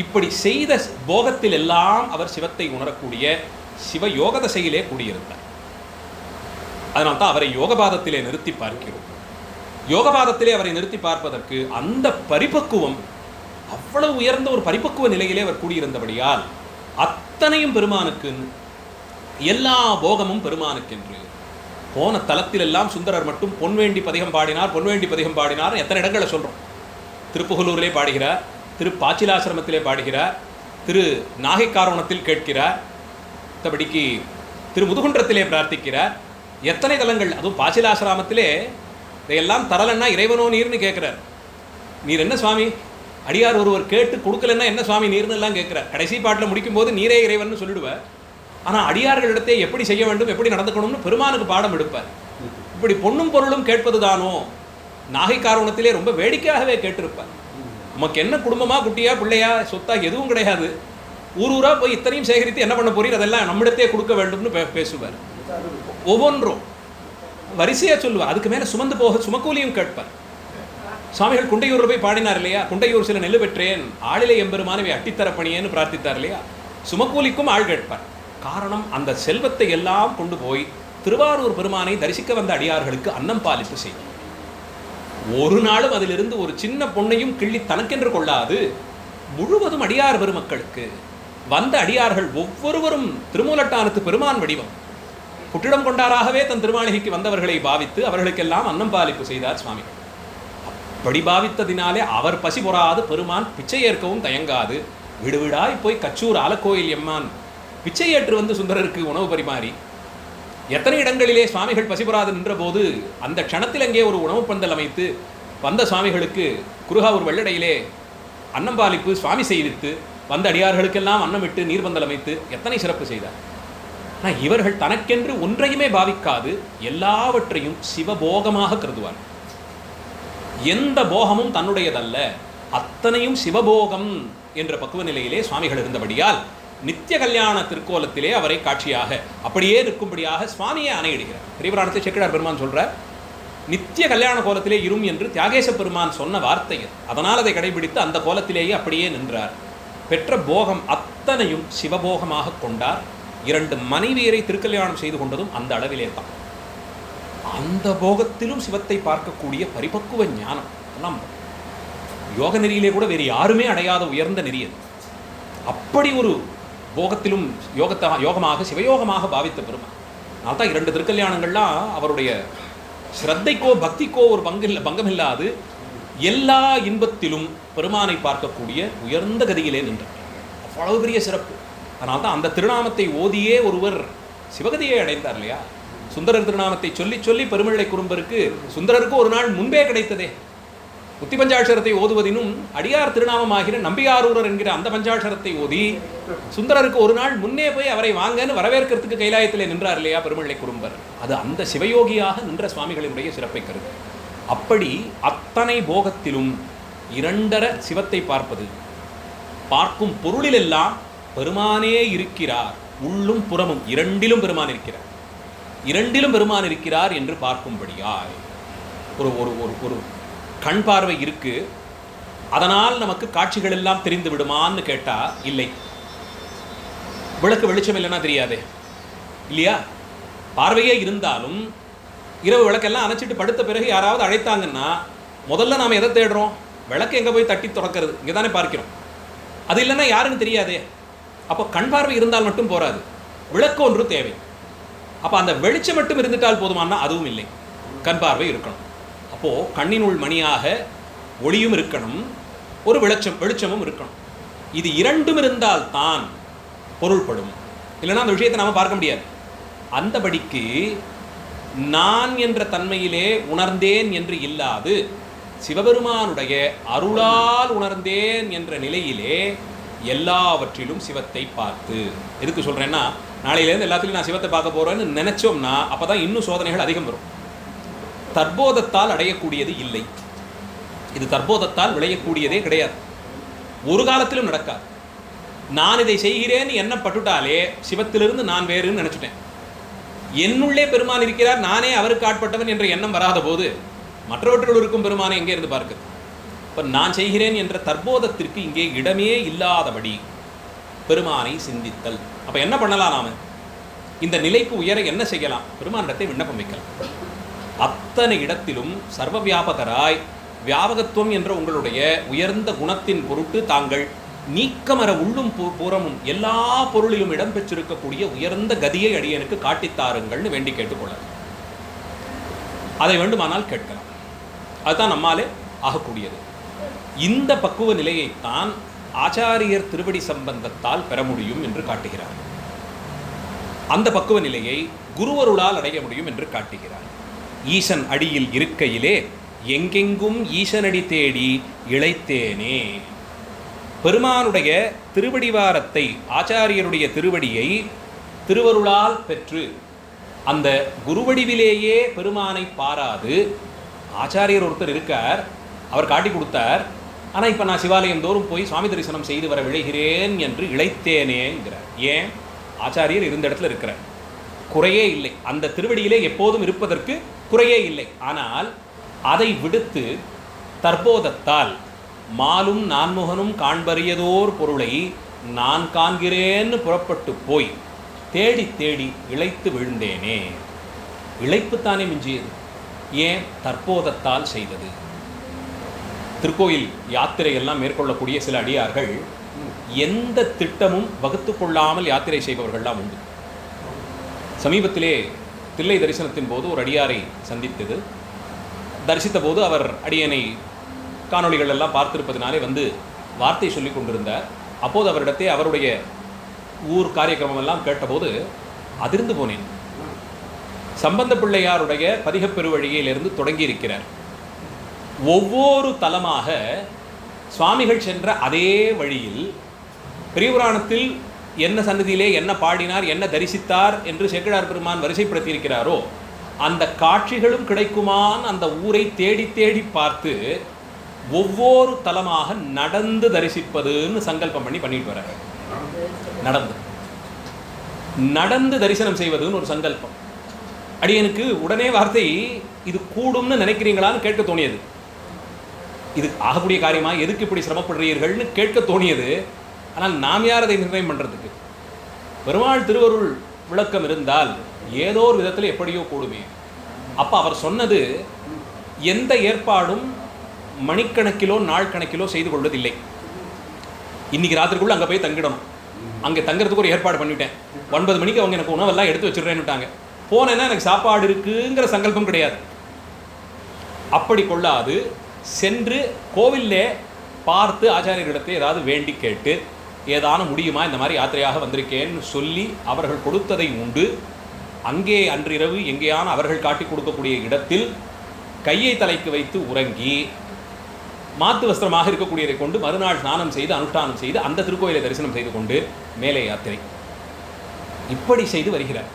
இப்படி செய்த போகத்தில் எல்லாம் அவர் சிவத்தை உணரக்கூடிய சிவ யோக தசையிலே கூடியிருந்தார். அதனால்தான் அவரை யோகபாதத்திலே நிறுத்தி பார்க்கிறோம். யோகபாதத்திலே அவரை நிறுத்தி பார்ப்பதற்கு அந்த பரிபக்குவம், அவ்வளவு உயர்ந்த ஒரு பரிபக்குவ நிலையிலே அவர் கூடியிருந்தபடியால் அத்தனையும் பெருமானுக்கு, எல்லா போகமும் பெருமானுக்கென்று. போன தலத்தில் எல்லாம் சுந்தரர் மட்டும் பொன்வேண்டி பதிகம் பாடினார், பொன்வேண்டி பதிகம் பாடினார். எத்தனை இடங்களை சொல்கிறோம். திருப்புகலூரிலே பாடுகிறார், திரு பாச்சிலாசிரமத்திலே பாடுகிறார், திரு நாகைக்காரோணத்தில் கேட்கிறார், மற்றபடிக்கு திரு முதுகுன்றத்திலே பிரார்த்திக்கிறார். எத்தனை தலங்கள். அதுவும் பாச்சிலாசிரமத்திலே இதையெல்லாம் தரலன்னா இறைவனோ நீர்னு கேட்குறார். நீர் என்ன சுவாமி அடியார் ஒருவர் கேட்டு கொடுக்கலன்னா என்ன சுவாமி நீர்னு எல்லாம் கேட்குறார். கடைசி பாட்டில் முடிக்கும் போது நீரே இறைவன் சொல்லிடுவார். ஆனால் அடியார்களிடத்தை எப்படி செய்ய வேண்டும், எப்படி நடந்துக்கணும்னு பெருமானுக்கு பாடம் எடுப்பார். இப்படி பொண்ணும் பொருளும் கேட்பது தானோ நாகை காரணத்திலே ரொம்ப வேடிக்கையாகவே கேட்டிருப்பார். நமக்கு என்ன குடும்பமா, குட்டியா, பிள்ளையா, சொத்தா எதுவும் கிடையாது. ஊரூரா போய் இத்தனையும் சேகரித்து என்ன பண்ண போறீர், அதெல்லாம் நம்மிடத்தே கொடுக்க வேண்டும்னு பேசுவார். ஒவ்வொன்றும் வரிசையா சொல்லுவார். அதுக்கு மேலே சுமந்து போக சுமக்கூலியும் கேட்பார். சுவாமிகள் குண்டையூரில் போய் பாடினார் இல்லையா, குண்டையூர் சில நெல்லு பெற்றேன் ஆளிலை எம்பெருமானவை அட்டித்தரப்பணியேன்னு பிரார்த்தித்தார் இல்லையா. சுமக்கூலிக்கும் ஆள் கேட்பார். காரணம், அந்த செல்வத்தை எல்லாம் கொண்டு போய் திருவாரூர் பெருமானை தரிசிக்க வந்த அடியார்களுக்கு அன்னம் பாலிப்பு செய்யும். ஒரு நாளும் அதிலிருந்து ஒரு சின்ன பொண்ணையும் கிள்ளி தனக்கென்று கொள்ளாது. முழுவதும் அடியார் பெருமக்களுக்கு வந்த அடியார்கள் ஒவ்வொருவரும் திருமூலட்டானத்து பெருமான் வடிவம் குட்டிடம் கொண்டாராகவே தன் திருமாளிகைக்கு வந்தவர்களை பாவித்து அவர்களுக்கெல்லாம் அன்னம் பாலிப்பு செய்தார் சுவாமிகள். அப்படி பாவித்ததினாலே அவர் பசி பொறாது பெருமான் பிச்சை ஏற்கவும் தயங்காது. விடுவிடாய் போய் கச்சூர் ஆலக்கோயில் எம்மான் பிச்சை ஏற்று வந்து சுந்தரருக்கு உணவு பரிமாறி எத்தனை இடங்களிலே சுவாமிகள் பசிபுறாது நின்ற போது அந்த க்ஷணத்தில் அங்கே ஒரு உணவு பந்தல் அமைத்து வந்த சுவாமிகளுக்கு குருகாவூர் வெள்ளடையிலே அன்னம் பாலிப்பு சுவாமி செய்வித்து வந்த அடியார்களுக்கெல்லாம் அன்னம் விட்டு நீர்பந்தல் அமைத்து எத்தனை சிறப்பு செய்தார். ஆனால் இவர்கள் தனக்கென்று ஒன்றையுமே பாவிக்காது எல்லாவற்றையும் சிவபோகமாக கருதுவார். எந்த போகமும் தன்னுடையதல்ல, அத்தனையும் சிவபோகம் என்ற பக்குவ நிலையிலே சுவாமிகள் இருந்தபடியால் நித்திய கல்யாண திருக்கோலத்திலே அவரை காட்சியாக அப்படியே நிற்கும்படியாக சுவாமியை ஆணையிடுகிறார். பெரியபுராணத்தை செக்கிடார் பெருமான் சொல்றார், நித்திய கல்யாண கோலத்திலே இரும் என்று தியாகேச பெருமான் சொன்ன வார்த்தை. அதனால் அதை கடைபிடித்து அந்த கோலத்திலேயே அப்படியே நின்றார். பெற்ற போகம் அத்தனையும் சிவபோகமாக கொண்டார். 2 மனைவியரை திருக்கல்யாணம் செய்து கொண்டதும் அந்த அளவிலே தான். அந்த போகத்திலும் சிவத்தை பார்க்கக்கூடிய பரிபக்குவ ஞானம் எல்லாம் யோக நெறியிலே கூட வேறு யாருமே அடையாத உயர்ந்த நெறி அது. அப்படி ஒரு போகத்திலும் யோகமாக சிவயோகமாக பாவித்த பெருமான். அதனால தான் 2 திருக்கல்யாணங்கள்லாம் அவருடைய ஸ்ரத்தைக்கோ பக்திக்கோ ஒரு பங்கம் இல்லாது எல்லா இன்பத்திலும் பெருமானை பார்க்கக்கூடிய உயர்ந்த கதியிலே நின்றார். அவ்வளவு பெரிய சிறப்பு. அதனால தான் அந்த திருநாமத்தை ஓதியே ஒருவர் சிவகதியை அடைந்தார் இல்லையா. சுந்தரர் திருநாமத்தை சொல்லி சொல்லி பெருமிழை குறும்பருக்கு சுந்தரருக்கு ஒரு நாள் முன்பே கிடைத்ததே. உத்தி பஞ்சாட்சரத்தை ஓதுவதினும் அடியார் திருநாமமாகிற நம்பியாரூரர் என்கிற அந்த பஞ்சாட்சரத்தை ஓதி சுந்தரருக்கு ஒரு நாள் முன்னே போய் அவரை வாங்கன்னு வரவேற்கிறதுக்கு கைலாயத்திலே நின்றார் இல்லையா பெருமிழை குறும்பர். அது அந்த சிவயோகியாக நின்ற சுவாமிகளினுடைய சிறப்பை கருது. அப்படி அத்தனை போகத்திலும் 2 சிவத்தை பார்ப்பது, பார்க்கும் பொருளிலெல்லாம் பெருமானே இருக்கிறார். உள்ளும் புறமும் 2லும் பெருமான் இருக்கிறார். 2லும் பெருமான் இருக்கிறார் என்று பார்க்கும்படியாய் ஒரு ஒரு ஒரு கண் பார்வை இருக்கு. அதனால் நமக்கு காட்சிகள் எல்லாம் தெரிந்து விடுமான்னு கேட்டா இல்லை. விளக்கு வெளிச்சம் இல்லைன்னா தெரியாதே இல்லையா. பார்வையே இருந்தாலும் இரவு விளக்கெல்லாம் அணைச்சிட்டு படுத்த பிறகு யாராவது அழைத்தாங்கன்னா முதல்ல நாம் எதை தேடுறோம்? விளக்கு எங்கே போய் தட்டி திறக்கிறது, இங்கே தானே பார்க்கிறோம். அது இல்லைன்னா யாருன்னு தெரியாதே. அப்போ கண் பார்வை இருந்தால் மட்டும் போராது, விளக்கு ஒன்று தேவை. அப்போ அந்த வெளிச்சம் மட்டும் இருந்துட்டால் போதுமானா அதுவும் இல்லை, கண் பார்வை இருக்கணும். அப்போது கண்ணினுள் மணியாக ஒளியும் இருக்கணும், ஒரு வெளிச்சமும் இருக்கணும். இது 2ம் இருந்தால் தான் பொருள்படும். இல்லைன்னா அந்த விஷயத்தை நாம் பார்க்க முடியாது. அந்தபடிக்கு நான் என்ற தன்மையிலே உணர்ந்தேன் என்று இல்லாது சிவபெருமானுடைய அருளால் உணர்ந்தேன் என்ற நிலையிலே எல்லாவற்றிலும் சிவத்தை பார்த்து. எதுக்கு சொல்கிறேன்னா, நாளையிலேருந்து எல்லாத்துலையும் நான் சிவத்தை பார்க்க போகிறேன்னு நினச்சோம்னா அப்போ தான் இன்னும் சோதனைகள் அதிகம் வரும். தற்போதத்தால் அடையக்கூடியது இல்லை. இது தற்போதத்தால் விளையக்கூடியதே கிடையாது, ஒரு காலத்திலும் நடக்காது. நான் இதை செய்கிறேன்னு எண்ணப்பட்டுட்டாலே சிவத்திலிருந்து நான் வேறுன்னு நினச்சிட்டேன். என்னுள்ளே பெருமான் இருக்கிறார், நானே அவருக்கு ஆட்பட்டவன் என்ற எண்ணம் வராத போது மற்றவற்றுள் இருக்கும் பெருமானை எங்கே இருந்து பார்க்குது? இப்போ நான் செய்கிறேன் என்ற தற்போதத்திற்கு இங்கே இடமே இல்லாதபடி பெருமானை சிந்தித்தல். அப்போ என்ன பண்ணலாம்? நாம் இந்த நிலைக்கு உயர என்ன செய்யலாம்? பெருமானிடத்தை விண்ணப்பம் வைக்கலாம். அத்தனை இடத்திலும் சர்வ வியாபகராய் வியாபகத்துவம் என்ற உங்களுடைய உயர்ந்த குணத்தின் பொருட்டு தாங்கள் நீக்கமர உள்ளும் புறமும் எல்லா பொருளிலும் இடம்பெற்றிருக்கக்கூடிய உயர்ந்த கதியை அடியனுக்கு காட்டித்தாருங்கள்னு வேண்டி கேட்டுக்கொள்ளலாம். அதை வேண்டுமானால் கேட்கலாம். அதுதான் நம்மாலே ஆகக்கூடியது. இந்த பக்குவ நிலையைத்தான் ஆச்சாரியர் திருவடி சம்பந்தத்தால் பெற முடியும் என்று காட்டுகிறார். அந்த பக்குவ நிலையை குருவருளால் அடைய முடியும் என்று காட்டுகிறார். ஈசன் அடியில் இருக்கையிலே எங்கெங்கும் ஈசனடி தேடி இளைத்தேனே. பெருமானுடைய திருவடிவாரத்தை, ஆச்சாரியருடைய திருவடியை திருவருளால் பெற்று அந்த குருவடிவிலேயே பெருமானை பாராது, ஆச்சாரியர் ஒருத்தர் இருக்கார், அவர் காட்டி கொடுத்தார், ஆனால் இப்போ நான் சிவாலயம் தோறும் போய் சுவாமி தரிசனம் செய்து வர விழைகிறேன் என்று இழைத்தேனேங்கிறார். ஏன்? ஆச்சாரியர் இருந்த இடத்துல இருக்கிறார், குறையே இல்லை, அந்த திருவடியிலே எப்போதும் இருப்பதற்கு குறையே இல்லை. ஆனால் அதை விடுத்து தற்போதத்தால் மாலும் நான்முகனும் காண்பறியதோர் பொருளை நான் காண்கிறேன்னு புறப்பட்டு போய் தேடி தேடி இழைத்து விழுந்தேனே. இழைப்புத்தானே மிஞ்சியது. ஏன்? தற்போதத்தால் செய்தது. திருக்கோயில் யாத்திரை எல்லாம் மேற்கொள்ளக்கூடிய சில அடியார்கள் எந்த திட்டமும் வகுத்து கொள்ளாமல் யாத்திரை செய்பவர்கள்லாம் உண்டு. சமீபத்திலே தில்லை தரிசனத்தின் போது ஒரு அடியாரை சந்தித்தது. தரிசித்த போது அவர் அடியனை காணொளிகள் எல்லாம் பார்த்திருப்பதினாலே வந்து வார்த்தை சொல்லி கொண்டிருந்தார். அப்போது அவரிடத்தே அவருடைய ஊர் காரியக்கிரமம் எல்லாம் கேட்டபோது அதிர்ந்து போனேன். சம்பந்த பிள்ளையாருடைய பதிகப் பெருவழியிலிருந்து தொடங்கி இருக்கிறார். ஒவ்வொரு தலமாக சுவாமிகள் சென்ற அதே வழியில் பெரியபுராணத்தில் என்ன சன்னதியிலே என்ன பாடினார், என்ன தரிசித்தார் என்று சேக்கிழார் பெருமான் வரிசைப்படுத்தியிருக்கிறாரோ அந்த காட்சிகளும் கிடைக்குமான் அந்த ஊரை தேடி தேடி பார்த்து ஒவ்வொரு தலமாக நடந்து தரிசிப்பதுன்னு சங்கல்பம் பண்ணிட்டு வர. நடந்து தரிசனம் செய்வதுன்னு ஒரு சங்கல்பம். அடியனுக்கு உடனே வார்த்தை, இது கூடும்னு நினைக்கிறீங்களான்னு கேட்க தோணியது. இது ஆகக்கூடிய காரியமா, எதுக்கு இப்படி சிரமப்படுறீர்கள்னு கேட்க தோணியது. ஆனால் நாம் யார் அதை நிர்ணயம் பண்ணுறதுக்கு? பெருமாள் திருவருள் விளக்கம் இருந்தால் ஏதோ ஒரு விதத்தில் எப்படியோ கூடுமே. அப்போ அவர் சொன்னது எந்த ஏற்பாடும் மணிக்கணக்கிலோ நாள் கணக்கிலோ செய்து கொள்வதில்லை. இன்னைக்கு ராத்திரிக்குள்ளே அங்கே போய் தங்கிடணும், அங்கே தங்குறதுக்கு ஒரு ஏற்பாடு பண்ணிவிட்டேன், 9 மணிக்கு அவங்க எனக்கு உணவெல்லாம் எடுத்து வச்சுடுறேன்னுட்டாங்க, போனேன்னா எனக்கு சாப்பாடு இருக்குங்கிற சங்கல்பம் கிடையாது. அப்படி கொள்ளாது சென்று கோவிலே பார்த்து ஆச்சாரியர்களிடத்தை ஏதாவது வேண்டி கேட்டு ஏதான முடியுமா, இந்த மாதிரி யாத்திரையாக வந்திருக்கேன்னு சொல்லி அவர்கள் கொடுத்ததை உண்டு. அங்கே அன்றிரவு எங்கேயான அவர்கள் காட்டி கொடுக்கக்கூடிய இடத்தில் கையை தலைக்கு வைத்து உறங்கி மாத்து வஸ்திரமாக இருக்கக்கூடியதை கொண்டு மறுநாள் ஸ்நானம் செய்து அனுஷ்டானம் செய்து அந்த திருக்கோயிலை தரிசனம் செய்து கொண்டு மேலே யாத்திரை இப்படி செய்து வருகிறார்.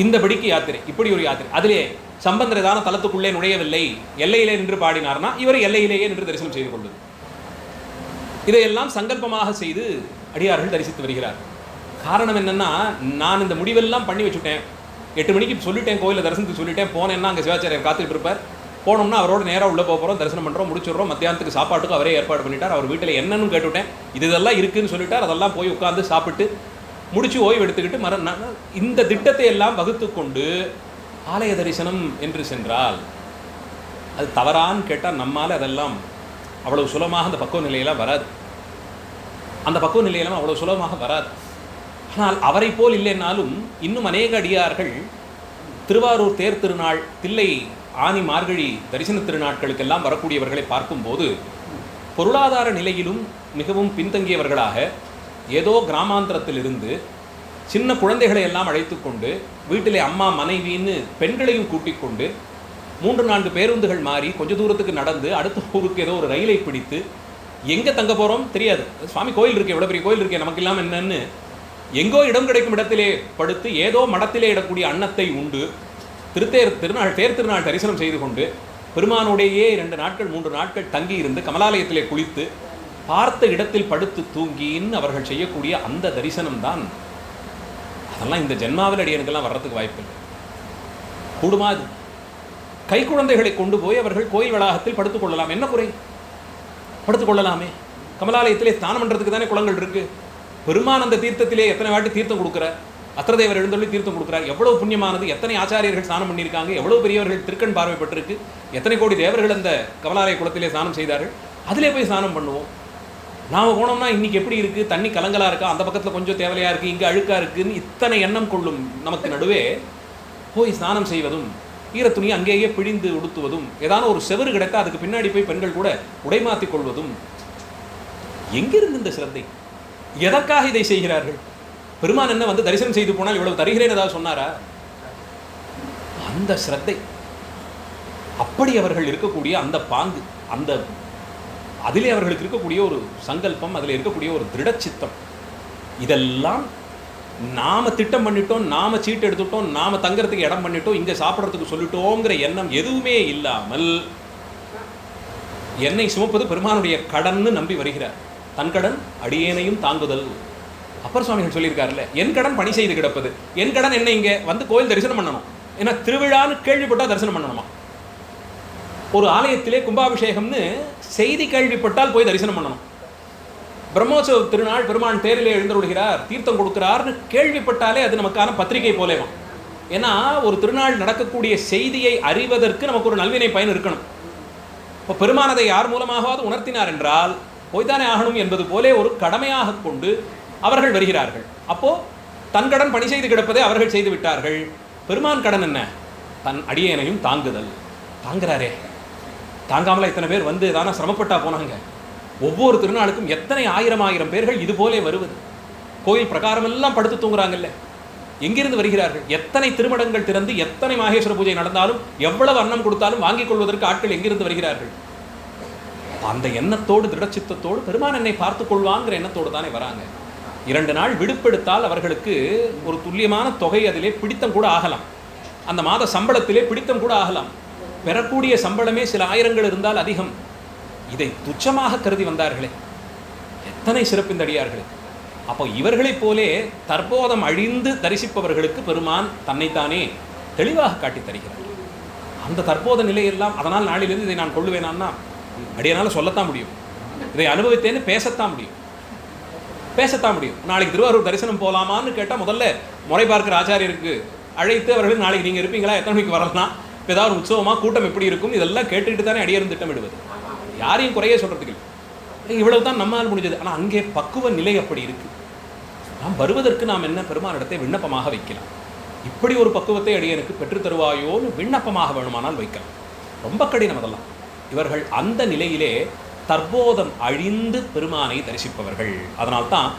இந்தபடிக்கு யாத்திரை, இப்படி ஒரு யாத்திரை. அதிலே சம்பந்தர் ஏதான தலத்துக்குள்ளே நுழையவில்லை, எல்லையிலே நின்று பாடினார்னா இவர் எல்லையிலேயே நின்று தரிசனம் செய்து கொண்டது. இதையெல்லாம் சங்கல்பமாக செய்து அடியார்கள் தரிசித்து வருகிறார். காரணம் என்னன்னா, நான் இந்த முடிவெல்லாம் பண்ணி வச்சுட்டேன், 8 மணிக்கு சொல்லிட்டேன், கோயிலில் தரிசனத்துக்கு சொல்லிட்டேன், போனேன்னா அங்கே சிவாச்சாரியர் காத்துக்கிட்டு இருப்பார், போனோம்னா அவரோட நேராக உள்ளே போகிறோம், தரிசனம் பண்ணுறோம், முடிச்சிடுறோம், மத்தியானத்துக்கு சாப்பாட்டுக்கு அவரே ஏற்பாடு பண்ணிட்டார். அவர் வீட்டில் என்னன்னு கேட்டுவிட்டேன், இதெல்லாம் இருக்குதுன்னு சொல்லிட்டார். அதெல்லாம் போய் உட்காந்து சாப்பிட்டு முடிச்சு ஓய்வு எடுத்துக்கிட்டு இந்த திட்டத்தை எல்லாம் வகுத்து கொண்டு ஆலய தரிசனம் என்று சென்றால் அது தவறான்னு கேட்டால் நம்மால் அதெல்லாம் அவ்வளவு சுலபமாக அந்த பக்குவ நிலையெல்லாம் வராது. அந்த பக்குவ நிலையெல்லாம் அவ்வளோ சுலபமாக வராது. ஆனால் அவரை போல் இல்லைன்னாலும் இன்னும் அநேக அடியார்கள் திருவாரூர் தேர் திருநாள், தில்லை ஆனி மார்கழி தரிசன திருநாட்களுக்கெல்லாம் வரக்கூடியவர்களை பார்க்கும்போது பொருளாதார நிலையிலும் மிகவும் பின்தங்கியவர்களாக ஏதோ கிராமாந்திரத்திலிருந்து சின்ன குழந்தைகளை எல்லாம் அழைத்து கொண்டு வீட்டிலே அம்மா மனைவின்னு பெண்களையும் கூட்டிக் கொண்டு 3-4 பேருந்துகள் மாறி கொஞ்ச தூரத்துக்கு நடந்து அடுத்த ஊருக்கு ஏதோ ஒரு ரயிலை பிடித்து எங்கே தங்க போகிறோம் தெரியாது, சுவாமி கோயில் இருக்கே, எவ்வளோ பெரிய கோயில் இருக்கே, நமக்கு இல்லாமல் என்னன்னு எங்கோ இடம் கிடைக்கும் இடத்திலே படுத்து ஏதோ மடத்திலே இடக்கூடிய அன்னத்தை உண்டு தேர் திருநாள் தரிசனம் செய்து கொண்டு பெருமானுடையே 2 நாட்கள் 3 நாட்கள் தங்கி இருந்து கமலாலயத்திலே குளித்து பார்த்த இடத்தில் படுத்து தூங்கின்னு அவர்கள் செய்யக்கூடிய அந்த தரிசனம் தான். அதெல்லாம் இந்த ஜென்மாவில் அடியனுக்கெல்லாம் வர்றதுக்கு வாய்ப்பு இல்லை. கூடுமா? அது கை குழந்தைகளை கொண்டு போய் அவர்கள் கோயில் வளாகத்தில் படுத்துக் கொள்ளலாம், என்ன குறை? படுத்துக் கொள்ளலாமே. கமலாலயத்திலே ஸ்நானம் பண்ணுறதுக்கு தானே குளங்கள் இருக்குது. பெருமான் அந்த தீர்த்தத்திலே எத்தனை வாட்டி தீர்த்தம் கொடுக்குறார், அத்திரதேவர் எழுந்தொள்ளி தீர்த்தம் கொடுக்குறார். எவ்வளவு புண்ணியமானது, எத்தனை ஆச்சாரியர்கள் ஸ்நானம் பண்ணியிருக்காங்க, எவ்வளோ பெரியவர்கள் திருக்கண் பார்வைப்பட்டிருக்கு, எத்தனை கோடி தேவர்கள் அந்த கமலாலய குளத்திலே ஸ்நானம் செய்தார்கள். அதிலே போய் ஸ்நானம் பண்ணுவோம். நாம் போனோம்னா இன்றைக்கி எப்படி இருக்குது, தண்ணி கலங்கலாக இருக்கா, அந்த பக்கத்தில் கொஞ்சம் தேவலையாக இருக்குது, இங்கே அழுக்காக இருக்குதுன்னு இத்தனை எண்ணம் கொள்ளும் நமக்கு நடுவே போய் ஸ்நானம் செய்வதும் ஈரத்துணி அங்கேயே பிழிந்து உடுத்துவதும் ஏதான ஒரு செவரு கிடைத்தா அதுக்கு பின்னாடி போய் பெண்கள் கூட உடைமாற்றிக் கொள்வதும், எங்கிருந்து இந்த சிரத்தை? எதற்காக இதை செய்கிறார்கள்? பெருமான் என்ன வந்து தரிசனம் செய்து போனால் இவ்வளவு தருகிறேன் ஏதாவது சொன்னாரா? அந்த சிரத்தை, அப்படி அவர்கள் இருக்கக்கூடிய அந்த பாங்கு, அந்த அதிலே அவர்களுக்கு இருக்கக்கூடிய ஒரு சங்கல்பம், அதில் இருக்கக்கூடிய ஒரு திருடச்சித்தம், இதெல்லாம் நாம் திட்டம் பண்ணிட்டோம், நாம் சீட்டு எடுத்துட்டோம், நாம் தங்கறதுக்கு இடம் பண்ணிட்டோம், இங்கே சாப்பிட்றதுக்கு சொல்லிட்டோங்கிற எண்ணம் எதுவுமே இல்லாமல் என்னை சுமப்பது பெருமானுடைய கடன்னு நம்பி வருகிறார். தன் கடன் அடியேனையும் தாங்குதல். அப்பர் சுவாமிகள் சொல்லியிருக்காருல்ல, என் கடன் பணி செய்து கிடப்பது, என் கடன் என்ன, இங்கே வந்து கோயில் தரிசனம் பண்ணணும். ஏன்னா திருவிழான்னு கேள்விப்பட்டால் தரிசனம் பண்ணணுமா? ஒரு ஆலயத்திலே கும்பாபிஷேகம்னு செய்தி கேள்விப்பட்டால் போய் தரிசனம் பண்ணணும். பிரம்மோற்சவ திருநாள் பெருமான் தேரிலே எழுந்தருள்கிறார், தீர்த்தம் கொடுக்கிறார்னு கேள்விப்பட்டாலே அது நமக்கான பத்திரிகை போலேவான். ஏன்னா ஒரு திருநாள் நடக்கக்கூடிய செய்தியை அறிவதற்கு நமக்கு ஒரு நல்வினை பயன் இருக்கணும். இப்போ பெருமானதை யார் மூலமாகவாது உணர்த்தினார் என்றால் போய்தானே ஆகணும் என்பது போலே ஒரு கடமையாக கொண்டு அவர்கள் வருகிறார்கள். அப்போது தன் கடன் பணி செய்து கிடப்பதை அவர்கள் செய்து விட்டார்கள். பெருமான் கடன் என்ன? தன் அடியேனையும் தாங்குதல். தாங்குறாரே, தாங்காமல இத்தனை பேர் வந்து தானே சிரமப்பட்டா போனாங்க. ஒவ்வொரு திருநாளுக்கும் எத்தனை ஆயிரம் பேர்கள் இது போலே வருவது. கோயில் பிரகாரமெல்லாம் படுத்து தூங்குறாங்கல்ல, எங்கிருந்து வருகிறார்கள்? எத்தனை திருமடங்கள் திறந்து எத்தனை மாகேஸ்வர பூஜை நடந்தாலும் எவ்வளவு அன்னம் கொடுத்தாலும் வாங்கிக் கொள்வதற்கு ஆட்கள் எங்கிருந்து வருகிறார்கள்? அந்த எண்ணத்தோடு திருடச்சித்தத்தோடு பெருமான் என்னை பார்த்து கொள்வாங்கிற எண்ணத்தோடு தானே வராங்க. 2 நாள் விடுப்பெடுத்தால் அவர்களுக்கு ஒரு துல்லியமான தொகை அதிலே பிடித்தம் கூட ஆகலாம். அந்த மாத சம்பளத்திலே பிடித்தம் கூட ஆகலாம். பெறக்கூடிய சம்பளமே சில ஆயிரங்கள் இருந்தால் அதிகம். இதை துச்சமாக கருதி வந்தார்களே, எத்தனை சிறப்பிந்தடியார்களே. அப்போ இவர்களைப் போலே தற்போதம் அழிந்து தரிசிப்பவர்களுக்கு பெருமான் தன்னைத்தானே தெளிவாக காட்டி தருகிறார். அந்த தற்போத நிலையெல்லாம் அதனால் நாளிலிருந்து இதை நான் கொள்ளுவேனான்னா அடியனால் சொல்லத்தான் முடியும், இதை அனுபவித்தேன்னு பேசத்தான் முடியும். நாளைக்கு திருவாரூர் தரிசனம் போகலாமான்னு கேட்டால் முதல்ல முறை பார்க்கிற ஆச்சாரியருக்கு அழைத்து அவர்கள் நாளைக்கு நீங்கள் இருப்பீங்களா, எத்தனை மணிக்கு வரலாம், இப்போ ஏதாவது ஒரு உற்சவமாக கூட்டம் எப்படி இருக்கும், இதெல்லாம் கேட்டுக்கிட்டு தானே அடியரும் திட்டமிடுவது. யாரையும் குறைய சொல்கிறதுக்கு இல்லை, இவ்வளவு தான் நம்மால் முடிஞ்சது. ஆனால் அங்கே பக்குவ நிலை அப்படி இருக்குது. நாம் வருவதற்கு நாம் என்ன பெருமானிடத்தை விண்ணப்பமாக வைக்கலாம். இப்படி ஒரு பக்குவத்தை அடியனுக்கு பெற்று தருவாயோன்னு விண்ணப்பமாக வேணுமானால் வைக்கலாம். ரொம்ப கடினம் அதெல்லாம். இவர்கள் அந்த நிலையிலே தற்போதம் அழிந்து பெருமானை தரிசிப்பவர்கள். அதனால்தான்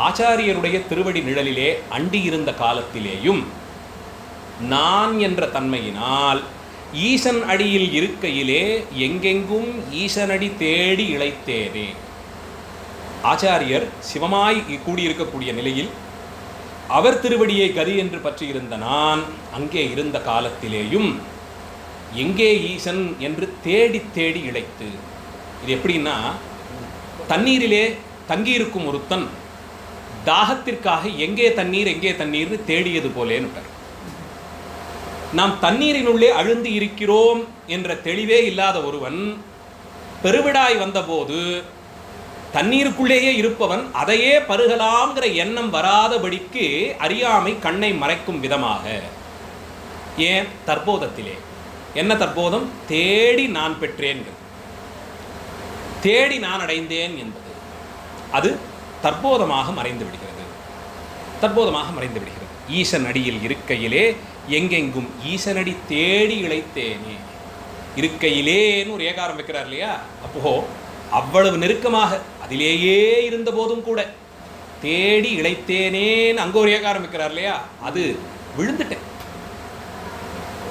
ஆச்சாரியருடைய திருவடி நிழலிலே அண்டியிருந்த காலத்திலேயும் நான் என்ற தன்மையினால் ஈசன் அடியில் இருக்கையிலே எங்கெங்கும் ஈசனடி தேடி இளைத்தேனே. ஆச்சாரியர் சிவமாய் கூடியிருக்கக்கூடிய நிலையில் அவர் திருவடியை கதி என்று பற்றியிருந்த நான் அங்கே இருந்த காலத்திலேயும் எங்கே ஈசன் என்று தேடி தேடி இளைத்து. இது எப்படின்னா, தண்ணீரிலே தங்கியிருக்கும் ஒருத்தன் தாகத்திற்காக எங்கே தண்ணீர்னு தேடியது போலேன்னு. நாம் தண்ணீரினுள்ளே அழுந்து இருக்கிறோம் என்ற தெளிவே இல்லாத ஒருவன் பெருவிடாய் வந்தபோது தண்ணீருக்குள்ளேயே இருப்பவன் அதையே பருகலாம்ங்கிற எண்ணம் வராதபடிக்கு அறியாமை கண்ணை மறைக்கும் விதமாக. ஏன்? தற்போதத்திலே என்ன தற்போதம்? தேடி நான் பெற்றேன், தேடி நான் அடைந்தேன் என்பது அது தற்போதமாக மறைந்து விடுகிறது. ஈசன் அடியில் இருக்கையிலே எங்கெங்கும் ஈசனடி தேடி இளைத்தேனே. இருக்கையிலேன்னு ஒரு ஏகாரம் வைக்கிறார் இல்லையா? அப்போ அவ்வளவு நெருக்கமாக அதிலேயே இருந்த போதும் கூட தேடி இளைத்தேனேன்னு அங்கே ஒரு ஏகாரம் வைக்கிறார் இல்லையா? அது விழுந்துட்டேன்,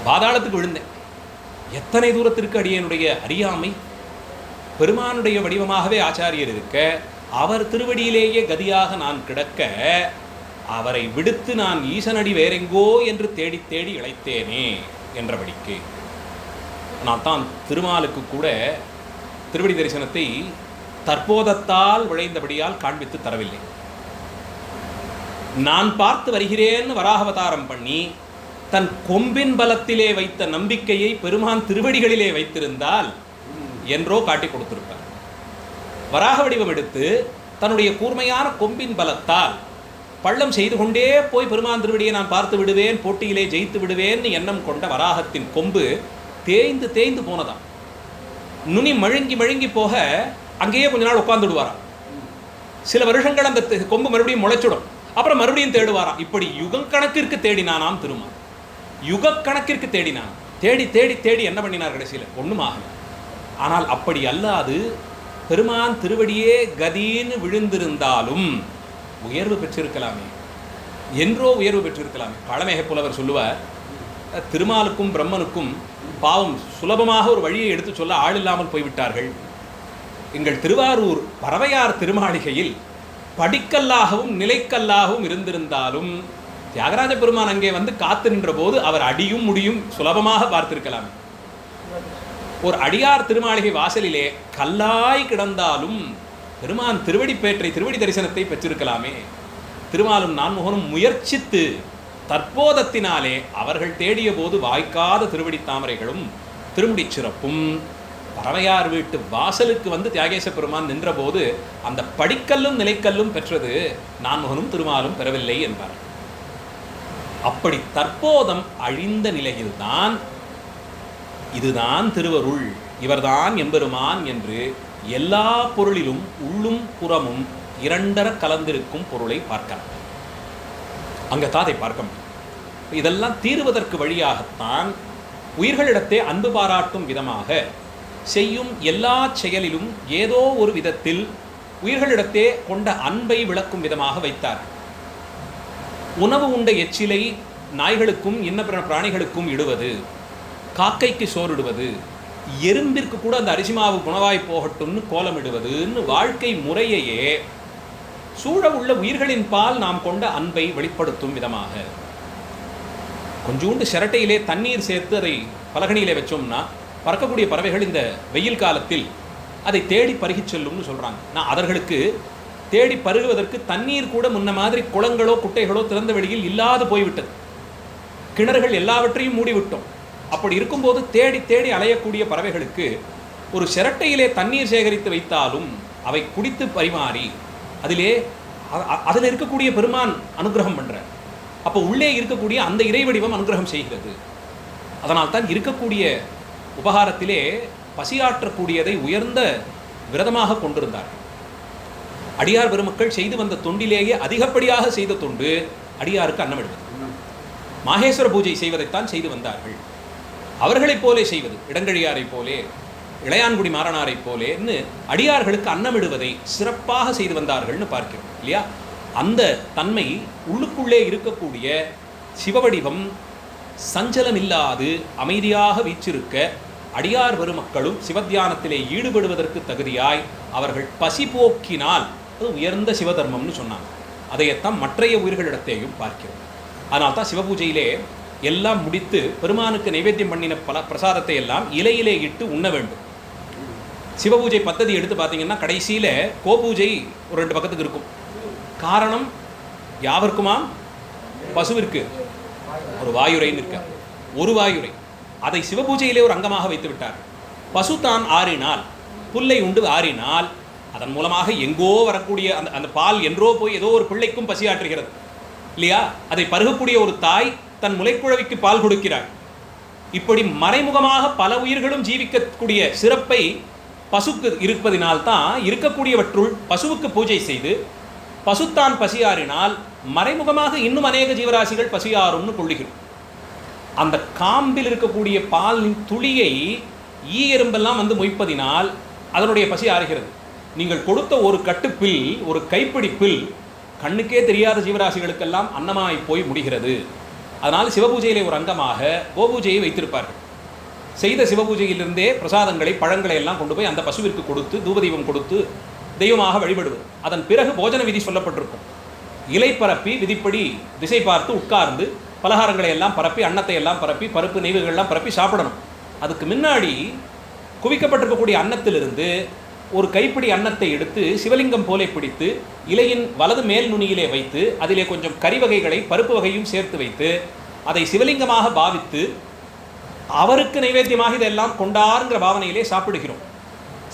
பாதாளத்துக்கு விழுந்தேன். எத்தனை தூரத்திற்கு அடியனுடைய அறியாமை. பெருமானுடைய வடிவமாகவே ஆச்சாரியர் இருக்க, அவர் திருவடியிலேயே கதியாக நான் கிடக்க, அவரை விடுத்து நான் ஈசனடி வேறெங்கோ என்று தேடி தேடி இளைத்தேனே என்றபடிக்கு. நான் தான் திருமாலுக்கு கூட திருவடி தரிசனத்தை தற்போதத்தால் விளைந்தபடியால் காண்பித்து தரவில்லை. நான் பார்த்து வருகிறேன்னு வராகவதாரம் பண்ணி தன் கொம்பின் பலத்திலே வைத்த நம்பிக்கையை பெருமான் திருவடிகளிலே வைத்திருந்தால் என்றோ காட்டி கொடுத்திருப்பார். வராக வடிவம் எடுத்து தன்னுடைய கூர்மையான கொம்பின் பலத்தால் பள்ளம் செய்து கொண்டே போய் பெருமான் திருவடியை நான் பார்த்து விடுவேன், போட்டியிலே ஜெயித்து விடுவேன்னு எண்ணம் கொண்ட வராகத்தின் கொம்பு தேய்ந்து தேய்ந்து போனதாம். நுனி மழுங்கி போக அங்கேயே கொஞ்ச நாள் உட்கார்ந்துடுவாராம். சில வருஷங்கள் அந்த கொம்பு மறுபடியும் முளைச்சிடும், அப்புறம் மறுபடியும் தேடுவாராம். இப்படி யுகக்கணக்கிற்கு தேடினானாம் திருமால். யுகக்கணக்கிற்கு தேடினான். தேடி தேடி தேடி என்ன பண்ணினார்? கடைசியில் ஒன்றும் ஆகல. ஆனால் அப்படி அல்லாது பெருமான் திருவடியே கதின்னு விழுந்திருந்தாலும் உயர்வு பெற்றிருக்கலாமே, என்றோ உயர்வு பெற்றிருக்கலாமே. பழமேக புலவர் சொல்லுவார், திருமாலுக்கும் பிரம்மனுக்கும் பாவம் சுலபமாக ஒரு வழியை எடுத்து சொல்ல ஆள் இல்லாமல் போய்விட்டார்கள் எங்கள் திருவாரூர் பறவையார் திருமாளிகையில் படிக்கல்லாகவும் நிலைக்கல்லாகவும் இருந்திருந்தாலும் தியாகராஜ பெருமான் அங்கே வந்து காத்து நின்ற போது அவர் அடியும் முடியும் சுலபமாக பார்த்திருக்கலாம். ஒரு அடியார் திருமாளிகை வாசலிலே கல்லாய் கிடந்தாலும் பெருமான் திருவடிப்பேற்றை திருவடி தரிசனத்தை பெற்றிருக்கலாமே. திருமாலும் நான்முகனும் முயற்சித்து தற்போதத்தினாலே அவர்கள் தேடிய போது வாய்க்காத திருவடி தாமரைகளும் திருமுடி சிறப்பும் பறவையார் வீட்டு வாசலுக்கு வந்து தியாகேச பெருமான் நின்றபோது அந்த படிக்கல்லும் நிலைக்கல்லும் பெற்றது நான்முகனும் திருமாலும் பெறவில்லை என்பார். அப்படி தற்போதம் அழிந்த நிலையில்தான் இதுதான் திருவருள், இவர்தான் எம்பெருமான் என்று எல்லா பொருளிலும் உள்ளும் புறமும் இரண்டர கலந்திருக்கும் பொருளை பார்க்கலாம். அங்கத்தான் அதை பார்க்க முடியும். இதெல்லாம் தீருவதற்கு வழியாகத்தான் உயிர்களிடத்தே அன்பு பாராட்டும் விதமாக செய்யும் எல்லா செயலிலும் ஏதோ ஒரு விதத்தில் உயிர்களிடத்தே கொண்ட அன்பை விளக்கும் விதமாக வைத்தார். உணவு உண்ட எச்சிலை நாய்களுக்கும் இன்ன பிராணிகளுக்கும் இடுவது, காக்கைக்கு சோறிடுவது, எறும்பிற்கு கூட அந்த அரிசிமாவு உணவாய் போகட்டும்னு கோலமிடுவதுன்னு வாழ்க்கை முறையையே சூழ உள்ள உயிர்களின் பால் நாம் கொண்ட அன்பை வெளிப்படுத்தும் விதமாக கொஞ்சோண்டு சிரட்டையிலே தண்ணீர் சேர்த்து அதை பலகணியிலே வச்சோம்னா பறக்கக்கூடிய பறவைகள் இந்த வெயில் காலத்தில் அதை தேடி பருகிச் செல்லும்னு சொல்கிறாங்க. நான் அவர்களுக்கு தேடி பருகுவதற்கு தண்ணீர் கூட முன்ன மாதிரி குளங்களோ குட்டைகளோ திறந்த வெளியில் இல்லாது போய்விட்டது. கிணறுகள் எல்லாவற்றையும் மூடிவிட்டோம். அப்படி இருக்கும்போது தேடி தேடி அலையக்கூடிய பறவைகளுக்கு ஒரு சிரட்டையிலே தண்ணீர் சேகரித்து வைத்தாலும் அவை குடித்து பரிமாறி அதில் இருக்கக்கூடிய பெருமான் அனுகிரகம் பண்ற. அப்போ உள்ளே இருக்கக்கூடிய அந்த இறை வடிவம் அனுகிரகம் செய்கிறது. அதனால் தான் இருக்கக்கூடிய உபகாரத்திலே பசியாற்றக்கூடியதை உயர்ந்த விரதமாக கொண்டிருந்தார். அடியார் பெருமக்கள் செய்து வந்த தொண்டிலேயே அதிகப்படியாக செய்த தொண்டு அடியாருக்கு அன்னமிடுவது. மாகேஸ்வர பூஜை செய்வதைத்தான் செய்து வந்தார்கள். அவர்களைப் போலே செய்வது, இடங்கழியாரை போலே இளையான்குடி மாறனாரை போலேன்னு அடியார்களுக்கு அன்னமிடுவதை சிறப்பாக செய்து வந்தார்கள்னு பார்க்கிறோம் இல்லையா? அந்த தன்மை உள்ளுக்குள்ளே இருக்கக்கூடிய சிவவடிவம் சஞ்சலம் இல்லாது அமைதியாக வீச்சிருக்க அடியார் பெருமக்களும் சிவத்தியானத்திலே ஈடுபடுவதற்கு தகுதியாய் அவர்கள் பசி போக்கினால் அது உயர்ந்த சிவதர்மம்னு சொன்னாங்க. அதையத்தான் மற்றைய உயிர்களிடத்தையும் பார்க்கிறோம். அதனால் தான் சிவபூஜையிலே எல்லாம் முடித்து பெருமானுக்கு நைவேத்தியம் பண்ணின பல பிரசாதத்தை எல்லாம் இலையிலே இட்டு உண்ண வேண்டும். சிவபூஜை பத்ததி எடுத்து பார்த்தீங்கன்னா கடைசியில் கோபூஜை ஒரு 2 பக்கத்துக்கு இருக்கும். காரணம் யாவருக்குமா? பசுவிற்கு ஒரு வாயுரைன்னு இருக்க, ஒரு வாயுரை. அதை சிவபூஜையிலே ஒரு அங்கமாக வைத்து விட்டார். பசு தான் ஆறினால், புல்லை உண்டு ஆறினால் அதன் மூலமாக எங்கோ வரக்கூடிய அந்த பால் என்றோ போய் ஏதோ ஒரு பிள்ளைக்கும் பசியாற்றுகிறது இல்லையா? அதை பருகக்கூடிய ஒரு தாய் தன் முளைக்குழவிக்கு பால் கொடுக்கிறார். இப்படி மறைமுகமாக பல உயிர்களும் ஜீவிக்கக்கூடிய சிறப்பை பசுக்கு இருப்பதினால்தான் இருக்கக்கூடியவற்றுள் பசுவுக்கு பூஜை செய்து பசுத்தான் பசியாறினால் மறைமுகமாக இன்னும் அநேக ஜீவராசிகள் பசியாறும்னு கொள்ளுகிறோம். அந்த காம்பில் இருக்கக்கூடிய பாலின் துளியை ஈ எறும்பெல்லாம் வந்து மொய்ப்பதினால் அதனுடைய பசி ஆறுகிறது. நீங்கள் கொடுத்த ஒரு கட்டுப்பில், ஒரு கைப்பிடிப்பில் கண்ணுக்கே தெரியாத ஜீவராசிகளுக்கெல்லாம் அன்னமாய் போய் முடிகிறது. அதனால் சிவபூஜையிலே ஒரு அங்கமாக கோபூஜையை வைத்திருப்பார்கள். செய்த சிவபூஜையிலிருந்தே பிரசாதங்களை பழங்களை எல்லாம் கொண்டு போய் அந்த பசுவிற்கு கொடுத்து தூபதீபம் கொடுத்து தெய்வமாக வழிபடுவது. அதன் பிறகு போஜன விதி சொல்லப்பட்டிருக்கும். இலை பரப்பி விதிப்படி திசை பார்த்து உட்கார்ந்து பலகாரங்களை எல்லாம் பரப்பி அன்னத்தை எல்லாம் பரப்பி பருப்பு நெய்வுகள்லாம் பரப்பி சாப்பிடணும். அதுக்கு முன்னாடி குவிக்கப்பட்டிருக்கக்கூடிய அன்னத்திலிருந்து ஒரு கைப்பிடி அன்னத்தை எடுத்து சிவலிங்கம் போலே பிடித்து இலையின் வலது மேல் நுனியிலே வைத்து அதிலே கொஞ்சம் கறி வகைகளை பருப்பு வகையும் சேர்த்து வைத்து அதை சிவலிங்கமாக பாவித்து அவருக்கு நைவேத்தியமாக இதெல்லாம் கொண்டாருங்கிற பாவனையிலே சாப்பிடுகிறோம்.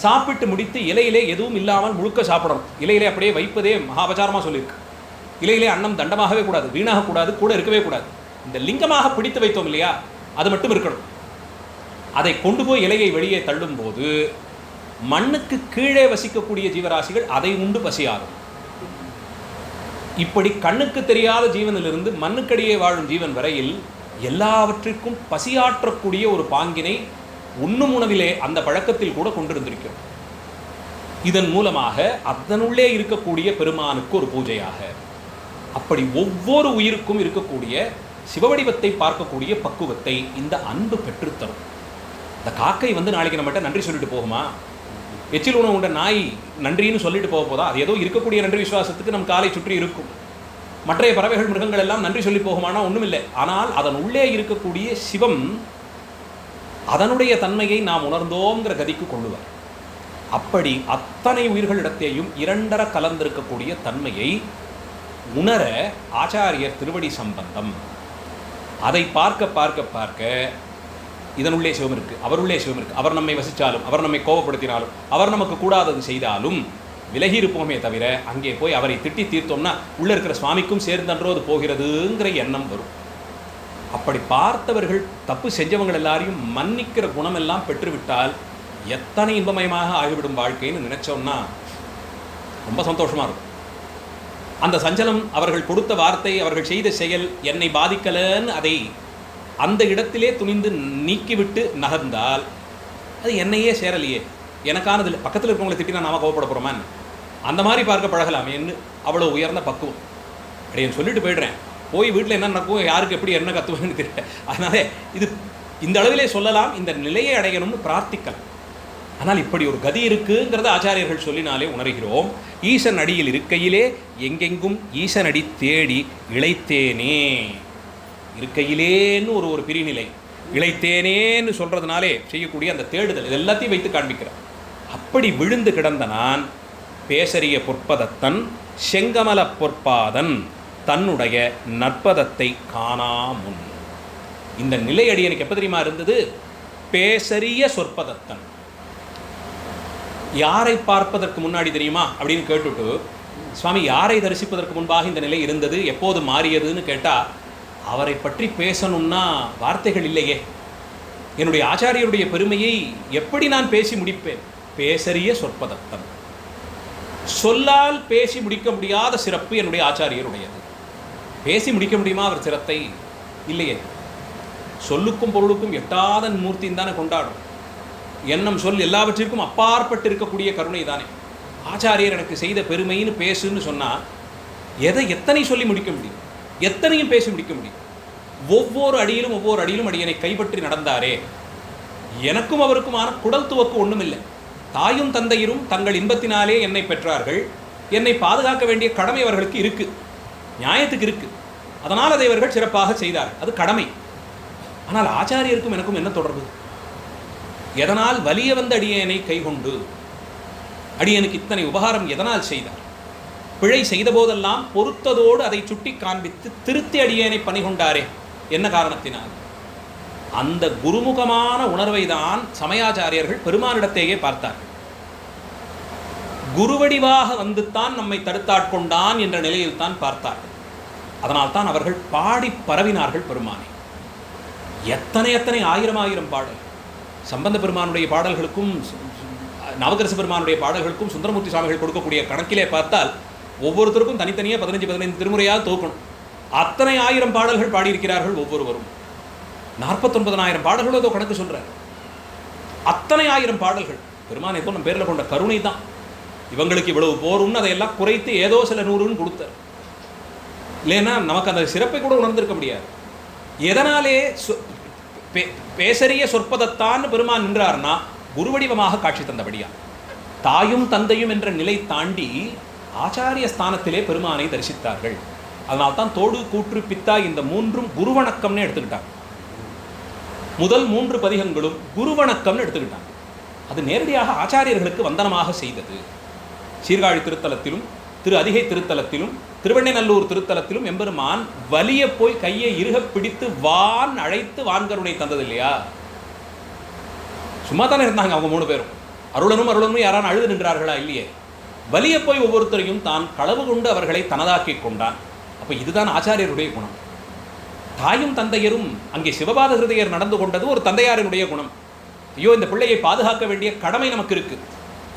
சாப்பிட்டு முடித்து இலையிலே எதுவும் இல்லாமல் முழுக்க சாப்பிடணும். இலையிலே அப்படியே வைப்பதே மகாபச்சாரமாக சொல்லியிருக்கு. இலையிலே அன்னம் தண்டமாகவே கூடாது, வீணாகக்கூடாது, கூட இருக்கவே கூடாது. இந்த லிங்கமாக பிடித்து வைத்தோம் இல்லையா, அது மட்டும் இருக்கணும். அதை கொண்டு போய் இலையை வெளியே தள்ளும் போது மண்ணுக்கு கீழே வசிக்கக்கூடிய ஜீவராசிகள் அதை உண்டு பசியாகும். இப்படி கண்ணுக்கு தெரியாத ஜீவனிலிருந்து மண்ணுக்கடியே வாழும் ஜீவன் வரையில் எல்லாவற்றிற்கும் பசியாற்றக்கூடிய ஒரு பாங்கினை உண்ணும் உணவிலே அந்த பழக்கத்தில் கூட கொண்டிருந்திருக்கிறோம். இதன் மூலமாக அதனுள்ளே இருக்கக்கூடிய பெருமானுக்கு ஒரு பூஜையாக அப்படி ஒவ்வொரு உயிருக்கும் இருக்கக்கூடிய சிவவடிவத்தை பார்க்கக்கூடிய பக்குவத்தை இந்த அன்பு பெற்றுத்தரும். இந்த காக்கை வந்து நாளைக்கு நம்மகிட்ட நன்றி சொல்லிட்டு போகுமா? எச்சில் உணவு உண்ட நாய் நன்றின்னு சொல்லிட்டு போக போதா? அது ஏதோ இருக்கக்கூடிய நன்றி விசுவாசத்துக்கு நம் காலை சுற்றி இருக்கும். மற்றைய பறவைகள் மிருகங்கள் எல்லாம் நன்றி சொல்லி போகுமானா ஒன்றும் இல்லை. ஆனால் அதன் உள்ளே இருக்கக்கூடிய சிவம் அதனுடைய தன்மையை நாம் உணர்ந்தோங்கிற கதிக்கு கொள்ளுவார். அப்படி அத்தனை உயிர்களிடத்தேயும் இரண்டர கலந்திருக்கக்கூடிய தன்மையை உணர ஆச்சாரியர் திருவடி சம்பந்தம். அதை பார்க்க பார்க்க பார்க்க இதனுள்ளே சிவம் இருக்குது, அவருள்ளே சிவம் இருக்குது. அவர் நம்மை வசித்தாலும், அவர் நம்மை கோபப்படுத்தினாலும், அவர் நமக்கு கூடாதது செய்தாலும் விலகி இருப்போமே தவிர அங்கே போய் அவரை திட்டி தீர்த்தோம்னா உள்ளே இருக்கிற சுவாமிக்கும் சேர்ந்தன்றோ அது போகிறதுங்கிற எண்ணம் வரும். அப்படி பார்த்தவர்கள் தப்பு செஞ்சவங்க எல்லாரையும் மன்னிக்கிற குணமெல்லாம் பெற்றுவிட்டால் எத்தனை இன்பமயமாக ஆகிவிடும் வாழ்க்கைன்னு நினைச்சோம்னா ரொம்ப சந்தோஷமாக இருக்கும். அந்த சஞ்சலம், அவர்கள் கொடுத்த வார்த்தை, அவர்கள் செய்த செயல் என்னை பாதிக்கலன்னு அதை அந்த இடத்திலே துணிந்து நீக்கிவிட்டு நகர்ந்தால் அது என்னையே சேரலையே, எனக்கானது இல்லை, பக்கத்தில் இருக்கவங்களை திட்டினா நாம கோவப்பட போகிறோமான்னு அந்த மாதிரி பார்க்க பழகலாமேன்னு அவ்வளோ உயர்ந்த பக்குவம். அப்படின்னு சொல்லிட்டு போய்ட்றேன். போய் வீட்டில் என்ன நடக்கும், யாருக்கு எப்படி என்ன கற்றுவேன்னு தெரியல. அதனால இது இந்த அளவிலே சொல்லலாம், இந்த நிலையை அடையணும்னு பிரார்த்திக்கலாம். ஆனால் இப்படி ஒரு கதி இருக்குங்கிறத ஆச்சாரியர்கள் சொல்லினாலே உணர்கிறோம். ஈசன் அடியில் இருக்கையிலே எங்கெங்கும் ஈசன் அடி தேடி இளைத்தேனே. இருக்கையிலேன்னு ஒரு பிரிநிலை, இளைத்தேனேன்னு சொல்கிறதுனாலே செய்யக்கூடிய அந்த தேடுதல், இது எல்லாத்தையும் வைத்து காண்பிக்கிறார். அப்படி விழுந்து கிடந்த நான் பேசரிய பொற்பதத்தன் செங்கமல பொற்பாதன் தன்னுடைய நற்பதத்தை காணாமுன். இந்த நிலை அடி எனக்கு எப்போ தெரியுமா இருந்தது? பேசரிய சொற்பதத்தன். யாரை பார்ப்பதற்கு முன்னாடி தெரியுமா அப்படின்னு கேட்டுட்டு, சுவாமி யாரை தரிசிப்பதற்கு முன்பாக இந்த நிலை இருந்தது, எப்போது மாறியதுன்னு கேட்டால் அவரை பற்றி பேசணும்னா வார்த்தைகள் இல்லையே. என்னுடைய ஆச்சாரியருடைய பெருமையை எப்படி நான் பேசி முடிப்பேன்? பேசரிய சொற்பதத்தன். சொல்லால் பேசி முடிக்க முடியாத சிறப்பு என்னுடைய ஆச்சாரியருடையது. பேசி முடிக்க முடியுமா அவர் சிரத்தை? இல்லையே. சொல்லுக்கும் பொருளுக்கும் எட்டாத மூர்த்தின்னு தானே கொண்டாடும். எண்ணம் சொல் எல்லாவற்றிற்கும் அப்பாற்பட்டு இருக்கக்கூடிய கருணை தானே. ஆச்சாரியர் எனக்கு செய்த பெருமைன்னு பேசுன்னு சொன்னால் எத்தனை சொல்லி முடிக்க முடியும்? எத்தனையும் பேசி முடிக்க முடியும். ஒவ்வொரு அடியிலும் அடியனை கைப்பற்றி நடந்தாரே. எனக்கும் அவருக்குமான குடல் துவக்கு ஒன்றும் இல்லை. தாயும் தந்தையரும் தங்கள் இன்பத்தினாலே என்னை பெற்றார்கள். என்னை பாதுகாக்க வேண்டிய கடமை அவர்களுக்கு இருக்கு, நியாயத்துக்கு இருக்கு. அதனால் அதை அவர்கள் சிறப்பாக செய்தார்கள், அது கடமை. ஆனால் ஆச்சாரியருக்கும் எனக்கும் என்ன தொடர்பு? எதனால் வலிய வந்த அடியனை கைகொண்டு அடியனுக்கு இத்தனை உபகாரம் எதனால் செய்தார்? பிழை செய்த போதெல்லாம் பொறுத்ததோடு அதை சுட்டி காண்பித்து திருத்தி அடியேனை பணிகொண்டாரே, என்ன காரணத்தினால்? அந்த குருமுகமான உணர்வை தான் சமயாச்சாரியர்கள் பெருமானிடத்தையே பார்த்தார்கள். குருவடிவாக வந்துத்தான் நம்மை தடுத்தாட்கொண்டான் என்ற நிலையில் தான் பார்த்தார்கள். அதனால் தான் அவர்கள் பாடி பரவினார்கள் பெருமானை. எத்தனை ஆயிரம் பாடல். சம்பந்த பெருமானுடைய பாடல்களுக்கும் நவகரச பெருமானுடைய பாடல்களுக்கும் சுந்தரமூர்த்தி சுவாமிகள் கொடுக்கக்கூடிய கணக்கிலே பார்த்தால் ஒவ்வொருத்தருக்கும் தனித்தனியாக 15 திருமுறையாக தோக்கணும். அத்தனை ஆயிரம் பாடல்கள் பாடியிருக்கிறார்கள் ஒவ்வொருவரும். 49,000 பாடல்களோ ஏதோ கணக்கு சொல்கிறார். அத்தனை ஆயிரம் பாடல்கள் பெருமான் ஏதோ நம்ம பேரில் கொண்ட கருணை தான். இவங்களுக்கு இவ்வளவு போரும்னு அதையெல்லாம் குறைத்து ஏதோ சில 100ன்னு கொடுத்தார். இல்லைன்னா நமக்கு அந்த சிறப்பை கூட உணர்ந்திருக்க முடியாது. எதனாலே பேசரிய சொற்பதத்தான் பெருமான் நின்றார்னா குருவடிவமாக காட்சி தந்தபடியா. தாயும் தந்தையும் என்ற நிலை தாண்டி ஆச்சாரிய ஸ்தானத்திலே பெருமானை தரிசித்தார்கள். அதனால்தான் தோடு கூற்று பித்தா இந்த 3ம் குருவணக்கம்னு எடுத்துக்கிட்டாங்க. முதல் 3 பதிகங்களும் குருவணக்கம்னு எடுத்துக்கிட்டாங்க. அது நேரடியாக ஆச்சாரியர்களுக்கு வந்தனமாக செய்தது. சீர்காழி திருத்தலத்திலும் திரு அதிகை திருத்தலத்திலும் திருவெண்ணநல்லூர் திருத்தலத்திலும் எம்பெருமான் வலிய போய் கையை இறுக பிடித்து வான் அழைத்து வான்கருணை தந்தது இல்லையா? சும்மா தானே இருந்தாங்க அவங்க 3 பேரும். அருளனும் யாரான அழுது நின்றார்களா? இல்லையே. வலிய போய் ஒவ்வொருத்தரையும் தான் களவு கொண்டு அவர்களை தனதாக்கி கொண்டான். அப்போ இதுதான் ஆச்சாரியருடைய குணம். தாயும் தந்தையரும் அங்கே சிவபாத ஹிருதயர் நடந்து கொண்டது ஒரு தந்தையாரினுடைய குணம். ஐயோ, இந்த பிள்ளையை பாதுகாக்க வேண்டிய கடமை நமக்கு இருக்கு.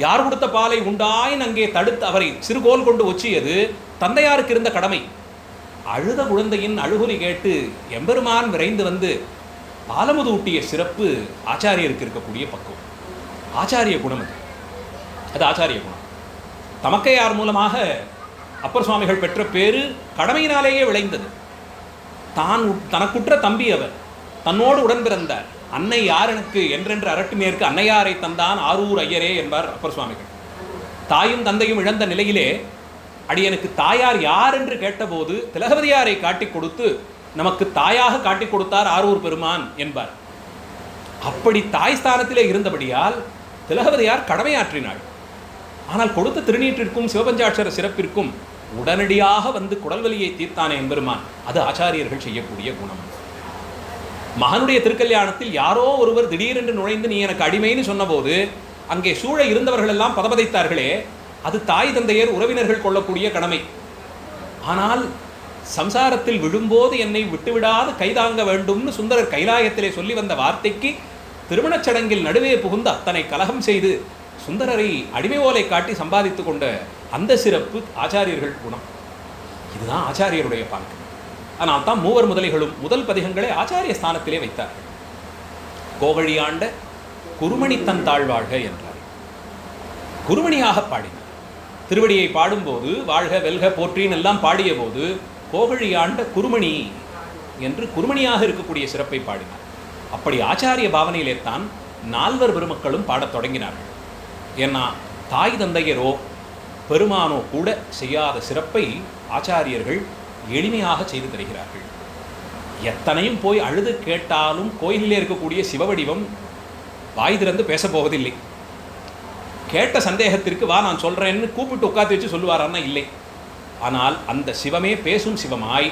யார் கொடுத்த பாலை உண்டாயின் அங்கே தடுத்து அவரை சிறுகோல் கொண்டு ஒச்சியது தந்தையாருக்கு இருந்த கடமை. அழுத குழந்தையின் அழுகுறி கேட்டு எம்பெருமான் விரைந்து வந்து பாலமுது ஊட்டிய சிறப்பு ஆச்சாரியருக்கு இருக்கக்கூடிய பக்குவம். ஆச்சாரிய குணம் அது ஆச்சாரிய குணம். தமக்கையார் மூலமாக அப்பர் சுவாமிகள் பெற்ற பேரு கடமையினாலேயே விளைந்தது. தனக்குற்ற தம்பி அவர், தன்னோடு உடன் பிறந்தார். அன்னை யார் எனக்கு என்றென்று அரட்டு நேருக்கு அன்னையாரை தந்தான் ஆரூர் ஐயரே என்பார் அப்பர் சுவாமிகள். தாயும் தந்தையும் இழந்த நிலையிலே அடியனுக்கு தாயார் யார் என்று கேட்டபோது திலகவதியாரை காட்டி கொடுத்து நமக்கு தாயாக காட்டி கொடுத்தார் ஆரூர் பெருமான் என்பார். அப்படி தாய் ஸ்தானத்திலே இருந்தபடியால் திலகவதியார் கடமையாற்றினாள். ஆனால் கொடுத்த திருநீற்றிற்கும் சிவபஞ்சாட்சர சிறப்பிற்கும் உடனடியாக வந்து குடல்வலியை தீர்த்தானே எம்பெருமான். அது ஆச்சாரியர்கள் செய்யக்கூடிய குணம். மகனுடைய திருக்கல்யாணத்தில் யாரோ ஒருவர் திடீரென்று நுழைந்து நீ எனக்கு அடிமைன்னு சொன்னபோது அங்கே சூழ இருந்தவர்கள் எல்லாம் பதபதைத்தார்களே, அது தாய் தந்தையர் உறவினர்கள் கொள்ளக்கூடிய கடமை. ஆனால் சம்சாரத்தில் விழும்போது என்னை விட்டுவிடாது கைதாங்க வேண்டும்னு சுந்தரர் கைலாயத்திலே சொல்லி வந்த வார்த்தைக்கு திருமணச் சடங்கில் நடுவே புகுந்து அத்தனை கலகம் செய்து சுந்தரரை அடிமை ஓலை காட்டி சம்பாதித்து கொண்ட அந்த சிறப்பு ஆச்சாரியர்கள் குணம். இதுதான் ஆச்சாரியருடைய பாங்கு. ஆனால் தான் மூவர் முதலிகளும் முதல் பதிகங்களை ஆச்சாரிய ஸ்தானத்திலே வைத்தார்கள். கோகழியாண்ட குருமணி தன் தாழ்வாழ்க என்றார். குருமணியாக பாடினார். திருவடியை பாடும்போது வாழ்க வெல்க போற்றின்னு எல்லாம் பாடிய போது கோகழியாண்ட குருமணி என்று குருமணியாக இருக்கக்கூடிய சிறப்பை பாடினார். அப்படி ஆச்சாரிய பாவனையிலே தான் நால்வர் பெருமக்களும் பாடத் தொடங்கினார்கள். ஏன்னா தாய் தந்தையரோ பெருமானோ கூட செய்யாத சிறப்பை ஆச்சாரியர்கள் எளிமையாக செய்து தருகிறார்கள். எத்தனையும் போய் அழுது கேட்டாலும் கோயிலிலே இருக்கக்கூடிய சிவவடிவம் வாய் திறந்து பேசப்போவதில்லை. கேட்ட சந்தேகத்திற்கு வா நான் சொல்கிறேன்னு கூப்பிட்டு உட்காந்து வச்சு சொல்லுவாரான்னா இல்லை. ஆனால் அந்த சிவமே பேசும் சிவமாய்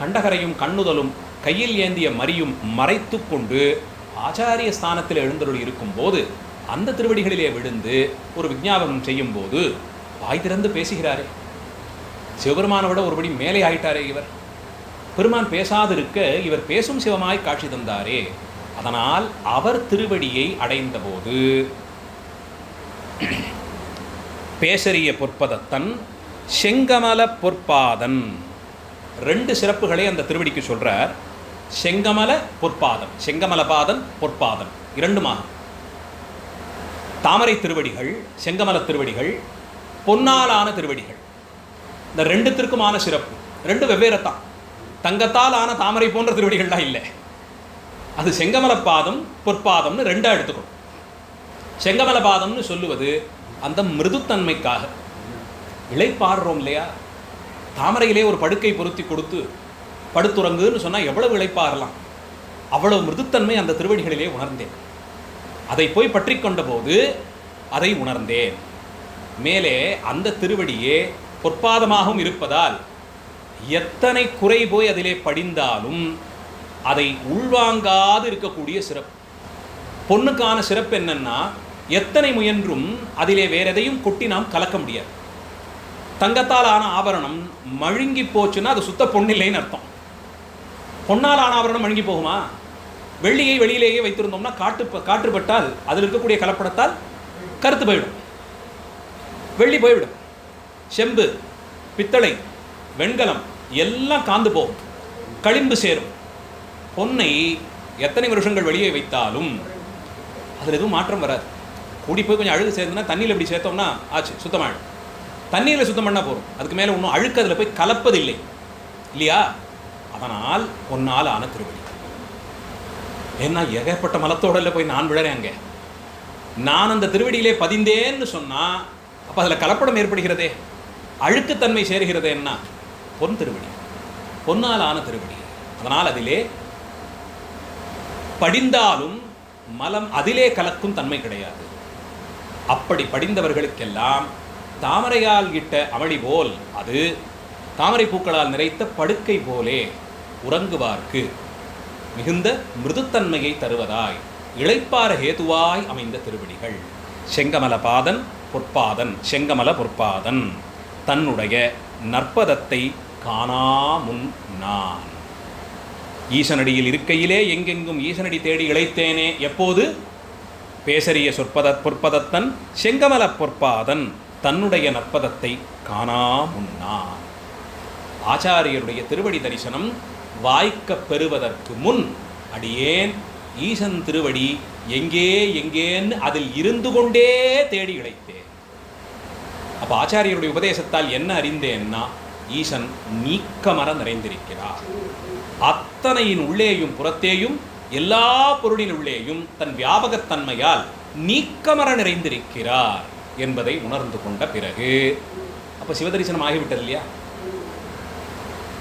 கண்டகரையும் கண்ணுதலும் கையில் ஏந்திய மரியும் மறைத்து கொண்டு ஆச்சாரிய ஸ்தானத்தில் எழுந்தருள் இருக்கும்போது அந்த திருவடிகளிலே விழுந்து ஒரு விஞ்ஞாபனம் செய்யும் போது வாய் திறந்து பேசுகிறாரே. சிவபெருமானை விட ஒருபடி மேலே ஆயிட்டாரே இவர். பெருமான் பேசாதிருக்க இவர் பேசும் சிவமாய் காட்சி தந்தாரே. அதனால் அவர் திருவடியை அடைந்த போது பேசரிய பொற்பதத்தன் செங்கமல பொற்பாதன் ரெண்டு சிறப்புகளை அந்த திருவடிக்கு சொல்றார். செங்கமல பொற்பாதம், செங்கமலபாதன் பொற்பாதன் இரண்டுமாக. தாமரை திருவடிகள், செங்கமல திருவடிகள், பொன்னாலான திருவடிகள். இந்த ரெண்டுத்திற்குமான சிறப்பு ரெண்டு வெவ்வேறு தான். தங்கத்தால் ஆன தாமரை போன்ற திருவடிகள்லாம் இல்லை. அது செங்கமலப்பாதம் பொற்பாதம்னு ரெண்டாக எடுத்துக்கணும். செங்கமலபாதம்னு சொல்லுவது அந்த மிருதுத்தன்மைக்காக. இளைப்பாடுறோம் இல்லையா, தாமரையிலே ஒரு படுக்கை பொருத்தி கொடுத்து படுத்துறங்குன்னு சொன்னால் எவ்வளவு இளைப்பாறலாம். அவ்வளவு மிருதுத்தன்மை அந்த திருவடிகளிலே உணர்ந்தேன். அதை போய் பற்றி கொண்ட போது அதை உணர்ந்தேன். மேலே அந்த திருவடியே பொற்பாதமாகவும் இருப்பதால் எத்தனை குறை போய் அதிலே படிந்தாலும் அதை உள்வாங்காது இருக்கக்கூடிய சிறப்பு. பொண்ணுக்கான சிறப்பு என்னன்னா, எத்தனை முயன்றும் அதிலே வேற எதையும் கொட்டி நாம் கலக்க முடியாது. தங்கத்தால் ஆன ஆபரணம் மழுங்கி போச்சுன்னா அது சுத்த பொண்ணில்லைன்னு அர்த்தம். பொன்னால் ஆன ஆபரணம் மழுங்கி போகுமா? வெள்ளியை வெளியிலேயே வைத்திருந்தோம்னா காற்றுப்பட்டால் அதில் இருக்கக்கூடிய கலப்படத்தால் கருத்து போய்விடும், வெள்ளி போய்விடும். செம்பு, பித்தளை, வெண்கலம் எல்லாம் காந்து போகும், களிம்பு சேரும். பொன்னை எத்தனை வருஷங்கள் வெளியே வைத்தாலும் அதில் எதுவும் மாற்றம் வராது. கூடி போய் கொஞ்சம் அழுகு சேர்ந்துன்னா தண்ணியில் இப்படி சேர்த்தோம்னா ஆச்சு, சுத்தமாகிடும். தண்ணீரில் சுத்தம் பண்ணால் போகும், அதுக்கு மேலே ஒன்றும் அழுக்கு அதில் போய் கலப்பதில்லை இல்லையா? அதனால் பொன்னால் ஆன திருவடி. ஏன்னா ஏகப்பட்ட மலத்தோடல போய் நான் விழறேன். அங்கே நான் அந்த திருவடியிலே பதிந்தேன்னு சொன்னால் அப்போ அதில் கலப்படம் ஏற்படுகிறதே, அழுக்குத்தன்மை சேர்கிறது. என்ன பொன் திருவடி, பொன்னால் ஆன திருவடி. அதனால் அதிலே படிந்தாலும் மலம் அதிலே கலக்கும் தன்மை கிடையாது. அப்படி படிந்தவர்களுக்கெல்லாம் தாமரையால் இட்ட அமளி போல் அது தாமரை பூக்களால் நிறைத்த படுக்கை போலே உறங்குவார்க்கு மிகுந்த மிருதுத்தன்மையை தருவதாய் இளைப்பார ஹேதுவாய் அமைந்த திருவடிகள். செங்கமலபாதன் பொற்பாதன், செங்கமல பொற்பாதன் தன்னுடைய நற்பதத்தை காணாமுன் நான். ஈசனடியில் இருக்கையிலே எங்கெங்கும் ஈசனடி தேடி இளைத்தேனே. எப்போது? பேசரிய பொற்பதத்தன் செங்கமல பொற்பாதன் தன்னுடைய நற்பதத்தை காணாமுன்னான். ஆச்சாரியருடைய திருவடி தரிசனம் வாய்க்கப் பெறுவதற்கு முன் அடியேன் ஈசன் திருவடி எங்கே எங்கேன்னு அதில் இருந்து கொண்டே தேடி இழைத்தேன். அப்போ ஆச்சாரியருடைய உபதேசத்தால் என்ன அறிந்தேன்னா, ஈசன் நீக்கமர நிறைந்திருக்கிறார். அத்தனையின் உள்ளேயும் புறத்தேயும் எல்லா பொருளினுள்ளேயும் தன் வியாபகத்தன்மையால் நீக்கமர நிறைந்திருக்கிறார் என்பதை உணர்ந்து கொண்ட பிறகு அப்போ சிவதரிசனம் ஆகிவிட்டது இல்லையா?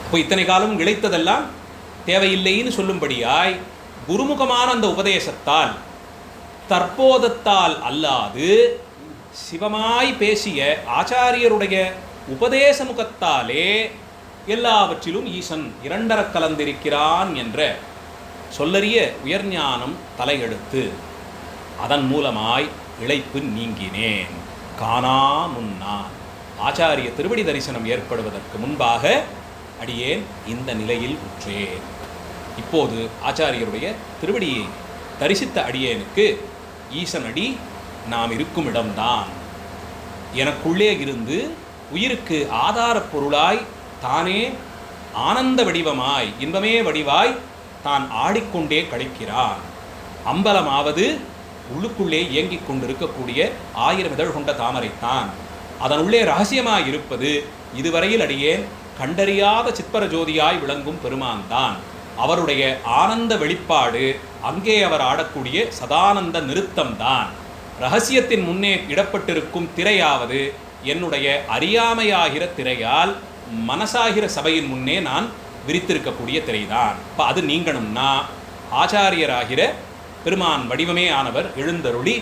அப்போ இத்தனை காலம் இழைத்ததெல்லாம் தேவையில்லைன்னு சொல்லும்படியாய் குருமுகமான அந்த உபதேசத்தால், தற்போதத்தால் அல்லாது சிவமாய் பேசிய ஆச்சாரியருடைய உபதேச முகத்தாலே எல்லாவற்றிலும் ஈசன் இரண்டர கலந்திருக்கிறான் என்ற சொல்லறிய உயர்ஞானம் தலையெடுத்து அதன் மூலமாய் இழைப்பு நீங்கினேன். காணா முன்னான் ஆச்சாரிய திருவடி தரிசனம் ஏற்படுவதற்கு முன்பாக அடியேன் இந்த நிலையில் உற்றேன். இப்போது ஆச்சாரியருடைய திருவடியை தரிசித்த அடியேனுக்கு ஈசனடி நாம் இருக்கும் இடம்தான். எனக்குள்ளே இருந்து உயிருக்கு ஆதாரப் பொருளாய் தானே ஆனந்த வடிவமாய் இன்பமே வடிவாய் தான் ஆடிக்கொண்டே கழிக்கிறான். அம்பலமாவது உள்ளுக்குள்ளே இயங்கிக் கொண்டிருக்கக்கூடிய 1000 இதழ் கொண்ட தாமரைத்தான். அதனுள்ளே ரகசியமாய் இருப்பது இதுவரையில் அடியேன் கண்டறியாத சிற்பர ஜோதியாய் விளங்கும் பெருமான் தான். அவருடைய ஆனந்த வெளிப்பாடு அங்கே அவர் ஆடக்கூடிய சதானந்த நிறுத்தம்தான். ரகசியத்தின் முன்னே இடப்பட்டிருக்கும் திரையாவது என்னுடைய அறியாமையாகிற திரையால் மனசாகிற சபையின் முன்னே நான் விரித்திருக்கக்கூடிய திரைதான். இப்போ அது நீங்கணும்னா ஆச்சாரியராகிற பெருமான் வடிவமே ஆனவர் எழுந்தருளி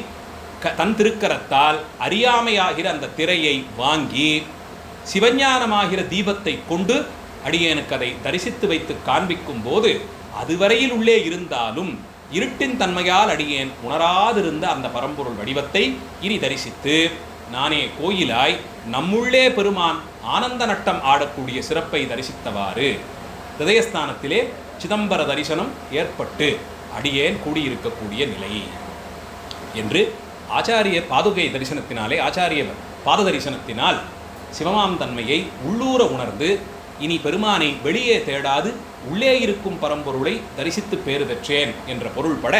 தன் திருக்கரத்தால் அறியாமையாகிற அந்த திரையை வாங்கி சிவஞானமாகிற தீபத்தை கொண்டு அடியேனுக்கு அதை தரிசித்து வைத்து காண்பிக்கும் போது அதுவரையில் உள்ளே இருந்தாலும் இருட்டின் தன்மையால் அடியேன் உணராதிருந்த அந்த பரம்பொருள் வடிவத்தை இனி தரிசித்து நானே கோயிலாய் நம்முள்ளே பெருமான் ஆனந்த நட்டம் ஆடக்கூடிய சிறப்பை தரிசித்தவாறு ஹிருதயஸ்தானத்திலே சிதம்பர தரிசனம் ஏற்பட்டு அடியேன் கூடியிருக்கக்கூடிய நிலை என்று ஆச்சாரிய பாதுகை தரிசனத்தினாலே, ஆச்சாரிய பாத தரிசனத்தினால் சிவமாம் தன்மையை உள்ளூர உணர்ந்து இனி பெருமானை வெளியே தேடாது உள்ளே இருக்கும் பரம்பொருளை தரிசித்து பேறு பெற்றேன் என்ற பொருள்பட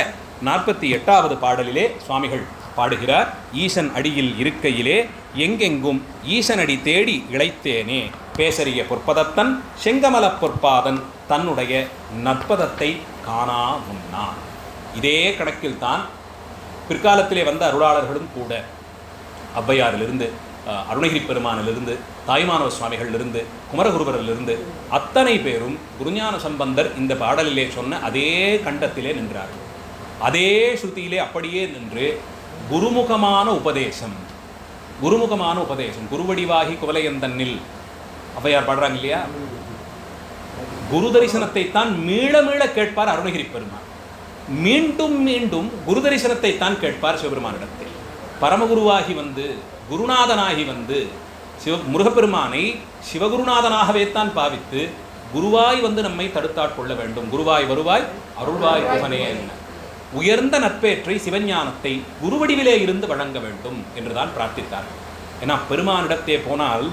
48வது பாடலிலே சுவாமிகள் பாடுகிறார். ஈசன் அடியில் இருக்கையிலே எங்கெங்கும் ஈசனடி தேடி இழைத்தேனே, பேசறிய பொற்பதத்தன் செங்கமல பொற்பாதன் தன்னுடைய நற்பதத்தை காணா முன்னான். இதே கணக்கில்தான் பிற்காலத்திலே வந்த அருளாளர்களும் கூட ஔவையாரிலிருந்து, அருணகிரி பெருமானிலிருந்து, தாய்மானவ சுவாமிகளிலிருந்து, குமரகுருபரிலிருந்து அத்தனை பேரும் குருஞான சம்பந்தர் இந்த பாடலிலே சொன்ன அதே கண்டத்திலே நின்றார்கள். அதே ஸ்ருதியிலே அப்படியே நின்று குருமுகமான உபதேசம், குருமுகமான உபதேசம், குருவடிவாகி குவலையந்தன்னில் ஔவையார் பாடுறாங்க இல்லையா? குரு தரிசனத்தை தான் மீள மீள கேட்பார் அருணகிரி பெருமான். மீண்டும் மீண்டும் குரு தரிசனத்தை தான் கேட்பார் சிவபெருமானிடத்தில். பரமகுருவாகி வந்து குருநாதனாகி வந்து முருகப்பெருமானை சிவகுருநாதனாகவே தான் பாவித்து குருவாய் வந்து நம்மை தடுத்தாட்கொள்ள வேண்டும். குருவாய் வருவாய் அருள்வாய் புகனே என்ன உயர்ந்த நட்பேற்றை சிவஞானத்தை குருவடிவிலே இருந்து வழங்க வேண்டும் என்றுதான் பிரார்த்தித்தார். ஏன்னா பெருமானிடத்தே போனால்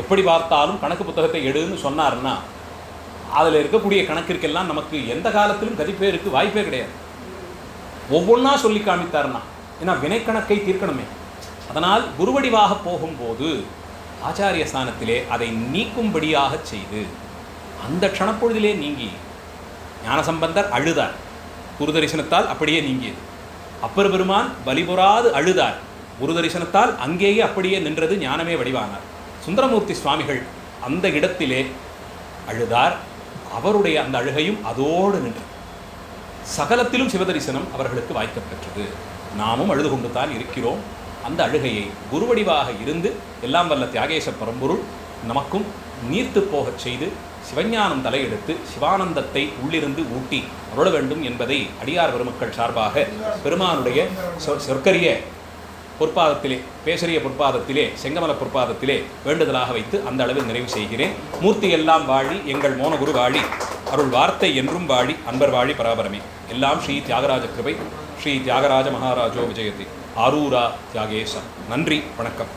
எப்படி பார்த்தாலும் கணக்கு புத்தகத்தை எடுன்னு சொன்னார்னா அதில் இருக்கக்கூடிய கணக்கிற்கெல்லாம் நமக்கு எந்த காலத்திலும் கதிப்பேருக்கு வாய்ப்பே கிடையாது. ஒவ்வொன்றா சொல்லி காமித்தார்னா, ஏன்னா வினைக்கணக்கை தீர்க்கணுமே. அதனால் குருவடிவாக போகும்போது ஆச்சாரிய ஸ்தானத்திலே அதை நீக்கும்படியாக செய்து அந்த க்ஷணப்பொழுதிலே நீங்கி ஞானசம்பந்தர் அழுதார். குரு தரிசனத்தால் அப்படியே நீங்கியது. அப்பர் பெருமான் பலிபுறாது அழுதார். குரு தரிசனத்தால் அங்கேயே அப்படியே நின்றது, ஞானமே வடிவானார். சுந்தரமூர்த்தி சுவாமிகள் அந்த இடத்திலே அழுதார். அவருடைய அந்த அழுகையும் அதோடு நின்றது. சகலத்திலும் சிவதரிசனம் அவர்களுக்கு வாய்க்கப்பெற்றது. நாமும் அழுது கொண்டு தான் இருக்கிறோம். அந்த அழுகையை குருவடிவாக இருந்து எல்லாம் வல்ல தியாகேச பரம்பொருள் நமக்கும் நீர்த்து போகச் செய்து சிவஞானம் தலையெடுத்து சிவானந்தத்தை உள்ளிருந்து ஊட்டி அருள வேண்டும் என்பதை அடியார் பெருமக்கள் சார்பாக பெருமானுடைய சொற்கரிய பொற்பாதத்திலே, பேசரிய பொற்பாதத்திலே, செங்கமல பொற்பாதத்திலே வேண்டுதலாக வைத்து அந்த அளவில் நிறைவு செய்கிறேன். மூர்த்தி எல்லாம் வாழி, எங்கள் மோனகுரு வாழி, அருள் வார்த்தை என்றும் வாழி, அன்பர் வாழி பராபரமே. எல்லாம் ஸ்ரீ தியாகராஜ கிருபை. ஸ்ரீ தியாகராஜ மகாராஜோ விஜயதி. ஆரூரா தியாகேசம். நன்றி, வணக்கம்.